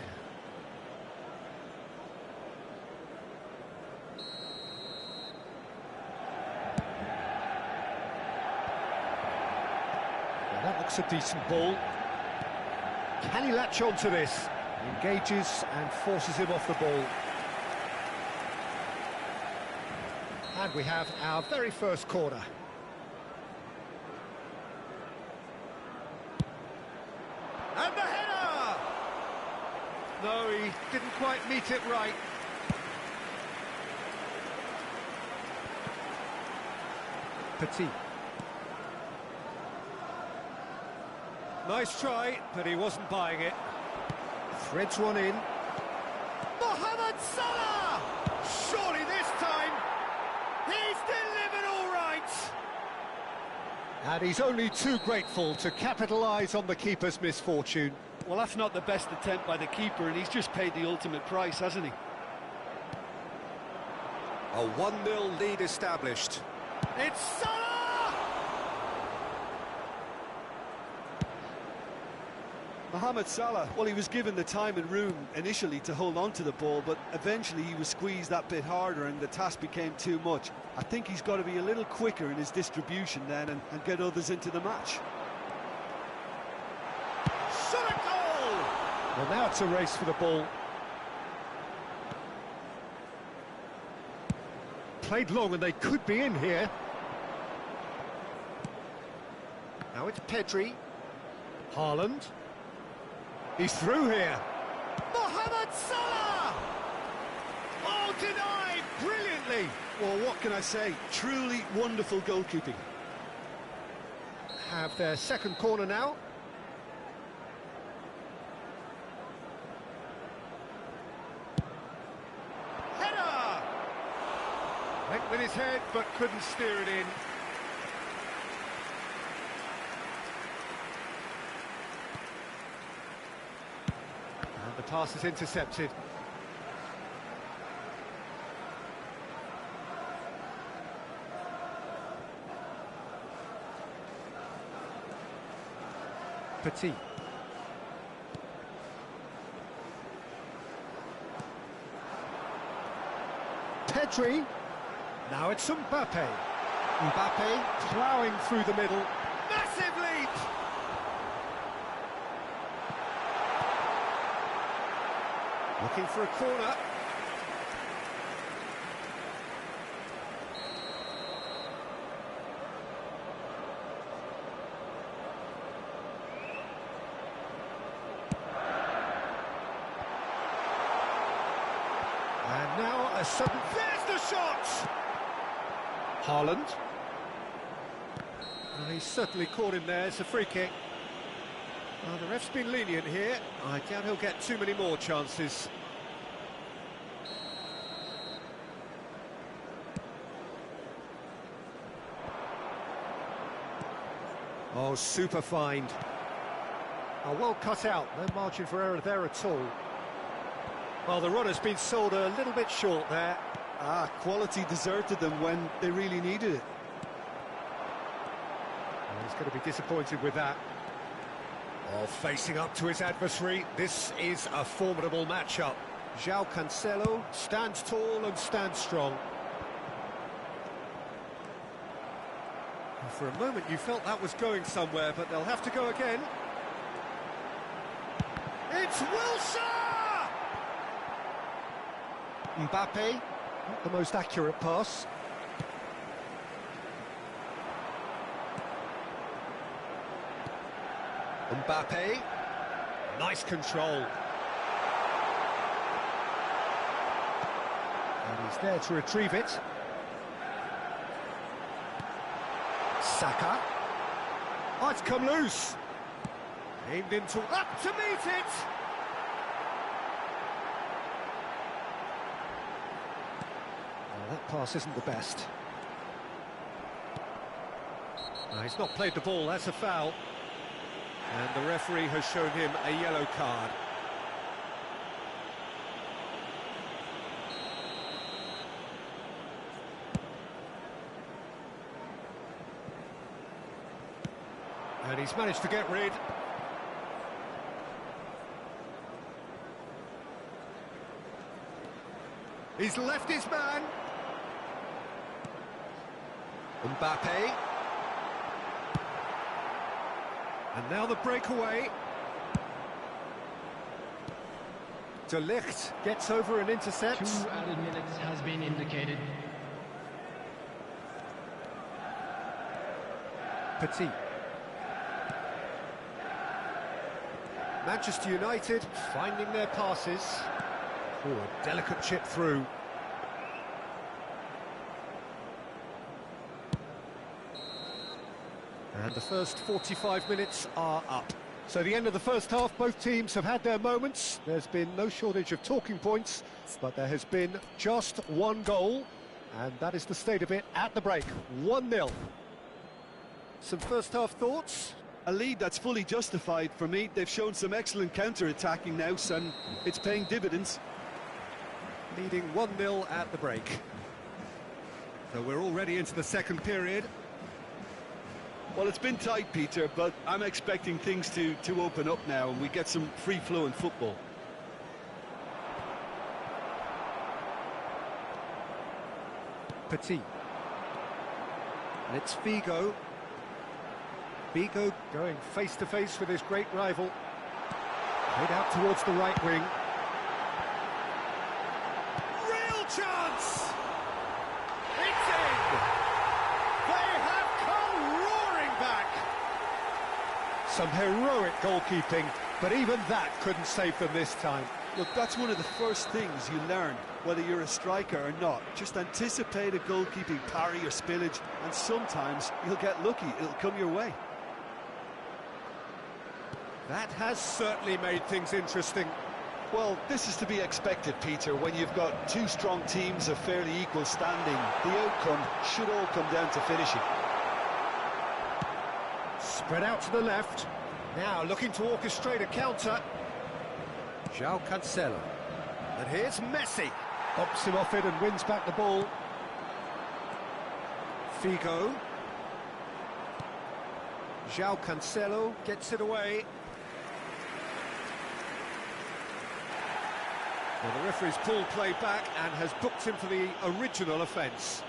Well, that looks a decent ball. Can he latch on to this? Engages and forces him off the ball. And we have our very first corner. And the header! No, he didn't quite meet it right. Petit. Nice try, but he wasn't buying it. Threads one in. Mohamed Salah! Surely this time, he's delivered all right! And he's only too grateful to capitalise on the keeper's misfortune. Well, that's not the best attempt by the keeper, and he's just paid the ultimate price, hasn't he? A 1-0 lead established. It's Salah! Mohamed Salah, well, he was given the time and room initially to hold on to the ball, but eventually he was squeezed that bit harder and the task became too much. I think he's got to be a little quicker in his distribution then and get others into the match. Shot a goal! Well, now it's a race for the ball. Played long and they could be in here. Now it's Pedri. Haaland. He's through here. Mohamed Salah! Oh, denied brilliantly. Well, what can I say? Truly wonderful goalkeeping. Have their second corner now. Header! Went with his head, but couldn't steer it in. And the pass is intercepted. Petit. Pedri. Now it's Mbappe. Mbappe ploughing through the middle. Massive leap! Looking for a corner. And now a sudden... There's the shot! Haaland. Well, he's certainly caught him there. It's a free kick. Well, the ref's been lenient here. I doubt he'll get too many more chances. Oh, super find. Oh, well cut out. No margin for error there at all. Well, the runner's been sold a little bit short there. Quality deserted them when they really needed it. Well, he's going to be disappointed with that. Oh, facing up to his adversary, this is a formidable matchup. João Cancelo stands tall and stands strong. And for a moment you felt that was going somewhere, but they'll have to go again. It's Wilshere! Mbappe, not the most accurate pass. Mbappe. Nice control. And he's there to retrieve it. Saka. Oh, it's come loose. Aimed into... Up to meet it! Well, that pass isn't the best. No, he's not played the ball, that's a foul. And the referee has shown him a yellow card. And he's managed to get rid. He's left his man. Mbappe. And now the breakaway. De Ligt gets over and intercepts. 2 added minutes has been indicated. Petit. Manchester United finding their passes. Oh, a delicate chip through. And the first 45 minutes are up. So the end of the first half, both teams have had their moments. There's been no shortage of talking points, but there has been just one goal, and that is the state of it at the break. 1-0. Some first half thoughts? A lead that's fully justified for me. They've shown some excellent counter-attacking now, and it's paying dividends. Leading 1-0 at the break. So we're already into the second period. Well, it's been tight, Peter, but I'm expecting things to open up now and we get some free-flowing football. Petit. And it's Figo. Figo going face-to-face with his great rival. Played out towards the right wing. Real chance! It's in! They have come roaring back! Some heroic goalkeeping, but even that couldn't save them this time. Look, that's one of the first things you learn, whether you're a striker or not. Just anticipate a goalkeeping parry or spillage, and sometimes you'll get lucky, it'll come your way. That has certainly made things interesting. Well, this is to be expected, Peter. When you've got two strong teams of fairly equal standing, the outcome should all come down to finishing. Spread out to the left. Now looking to orchestrate a counter. João Cancelo. And here's Messi. Hops him off it and wins back the ball. Figo. João Cancelo gets it away. Well, the referee's pulled play back and has booked him for the original offence.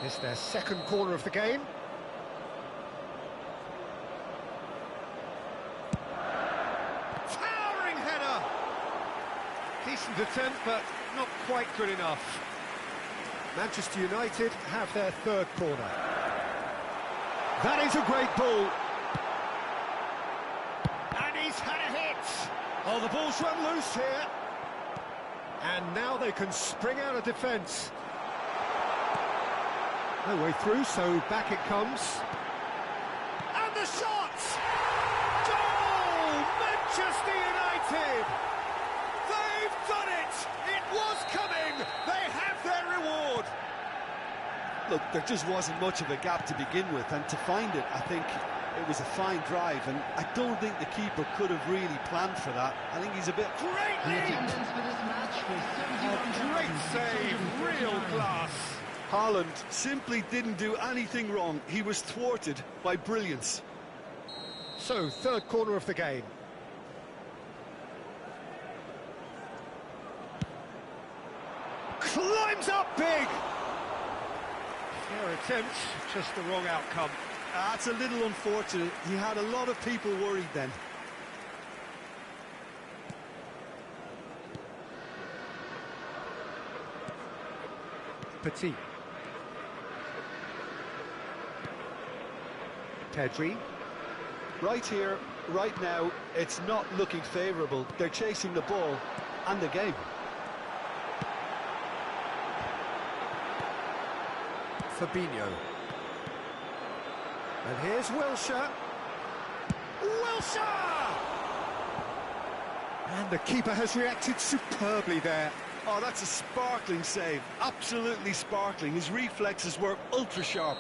It's their second corner of the game. Towering header! Decent attempt, but not quite good enough. Manchester United have their third corner. That is a great ball. And he's had a hit. Oh, the ball's run loose here. And now they can spring out of defence. No way through, so back it comes. And the shot! Goal! Manchester United! They've done it! It was coming! They have their reward! Look, there just wasn't much of a gap to begin with, and to find it, I think it was a fine drive, and I don't think the keeper could have really planned for that. I think he's a bit... Great The lead! attendance for this match was Oh, great save, real class. Haaland simply didn't do anything wrong. He was thwarted by brilliance. So, third corner of the game. Climbs up big! Fair attempt, just the wrong outcome. That's a little unfortunate. He had a lot of people worried then. Petit. Pedri. Right here, right now, it's not looking favourable. They're chasing the ball and the game. Fabinho. And here's Wilshere. Wilshere! And the keeper has reacted superbly there. Oh, that's a sparkling save. Absolutely sparkling. His reflexes were ultra sharp.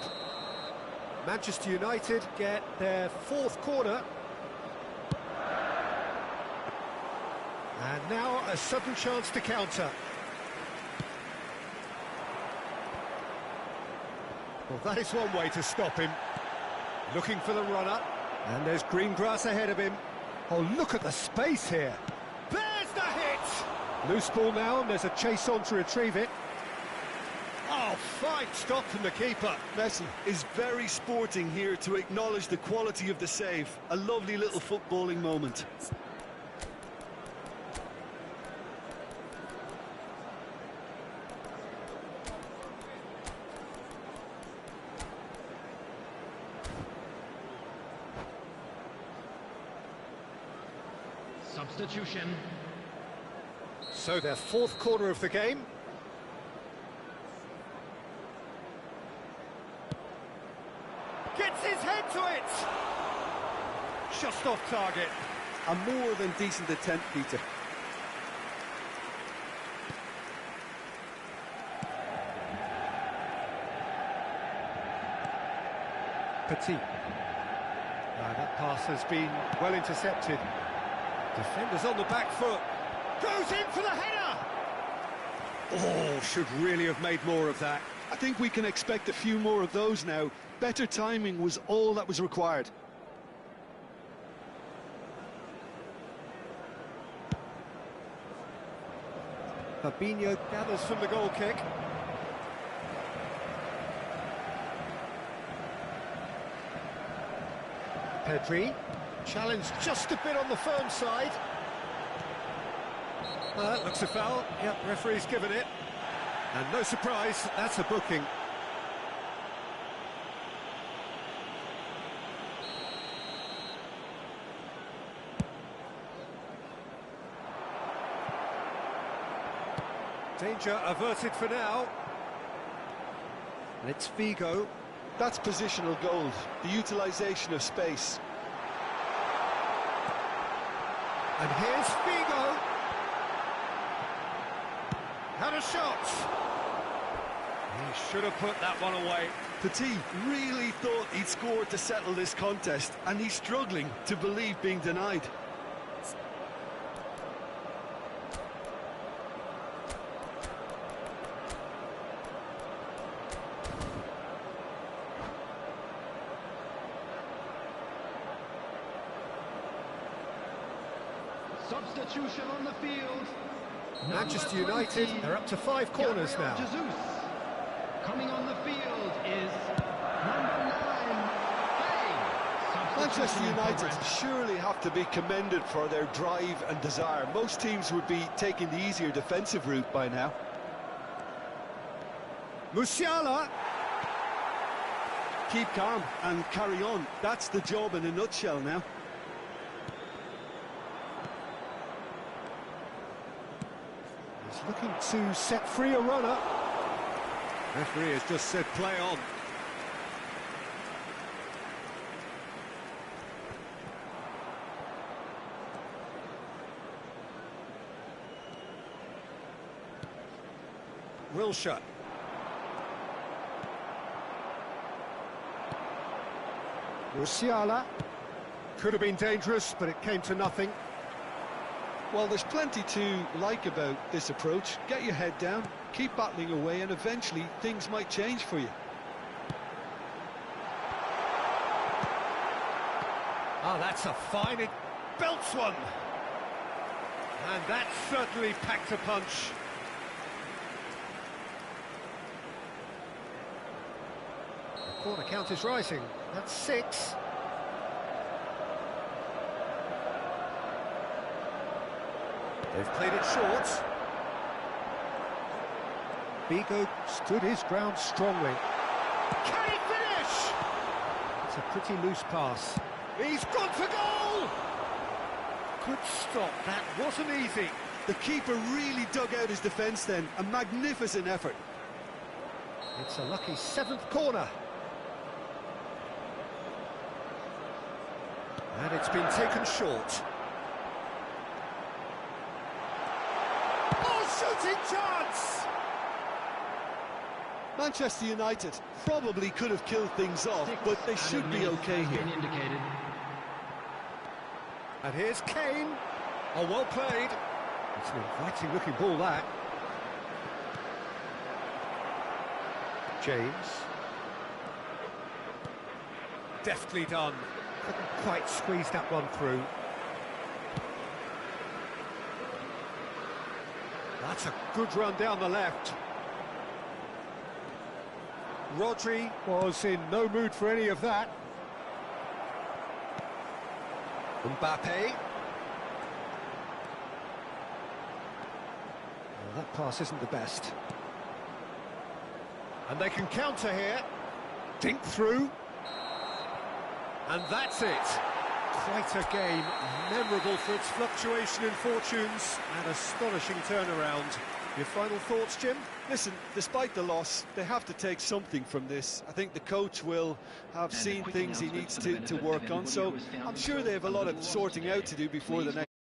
Manchester United get their fourth corner. And now a sudden chance to counter. Well, that is one way to stop him. Looking for the runner. And there's green grass ahead of him. Oh, look at the space here. There's the hit! Loose ball now, and there's a chase on to retrieve it. Oh, fine stop from the keeper. Messi is very sporting here to acknowledge the quality of the save. A lovely little footballing moment. Substitution. So their fourth corner of the game. Gets his head to it! Just off target. A more than decent attempt, Peter. Petit. That pass has been well intercepted. Defenders on the back foot. Goes in for the header! Oh, should really have made more of that. I think we can expect a few more of those now. Better timing was all that was required. Fabinho gathers from the goal kick. Pedri, challenged just a bit on the firm side. That looks a foul. Yep, referee's given it. And no surprise, that's a booking. Danger averted for now. And it's Figo. That's positional gold, the utilisation of space. And here's Figo. Had a shot. He should have put that one away. Petit really thought he'd scored to settle this contest, and he's struggling to believe being denied. Substitution on the field. Manchester United, they're up to 5 corners Gabriel now. Jesus. Coming on the field is number 9, Kane. Manchester Substitution in United progress. surely have to be commended for their drive and desire. Most teams would be taking the easier defensive route by now. Musiala. Keep calm and carry on. That's the job in a nutshell now. He's looking to set free a runner. Referee has just said play on. Wilshere. Musiala. Could have been dangerous, but it came to nothing. Well, there's plenty to like about this approach. Get your head down, keep battling away, and eventually things might change for you. Oh, that's a fine... It belts one! And that certainly packed a punch. The corner count is rising. That's 6. They've played it short. Figo stood his ground strongly. Can he finish? It's a pretty loose pass. He's gone for goal! Good stop, that wasn't easy. The keeper really dug out his defence then. A magnificent effort. It's a lucky 7th corner. And it's been taken short. Oh, shooting chance! Manchester United probably could have killed things off, but they should be okay here. Indicated. And here's Kane. Oh, well played. It's an inviting looking ball, that. James. Deftly done. Couldn't quite squeeze that one through. That's a good run down the left. Rodri was in no mood for any of that. Mbappe. Well, that pass isn't the best. And they can counter here. Dink through. And that's it. Quite a game, memorable for its fluctuation in fortunes and astonishing turnaround. Your final thoughts, Jim? Listen, despite the loss, they have to take something from this. I think the coach will have seen things he needs to work on, so I'm sure they have a lot of sorting out to do before the next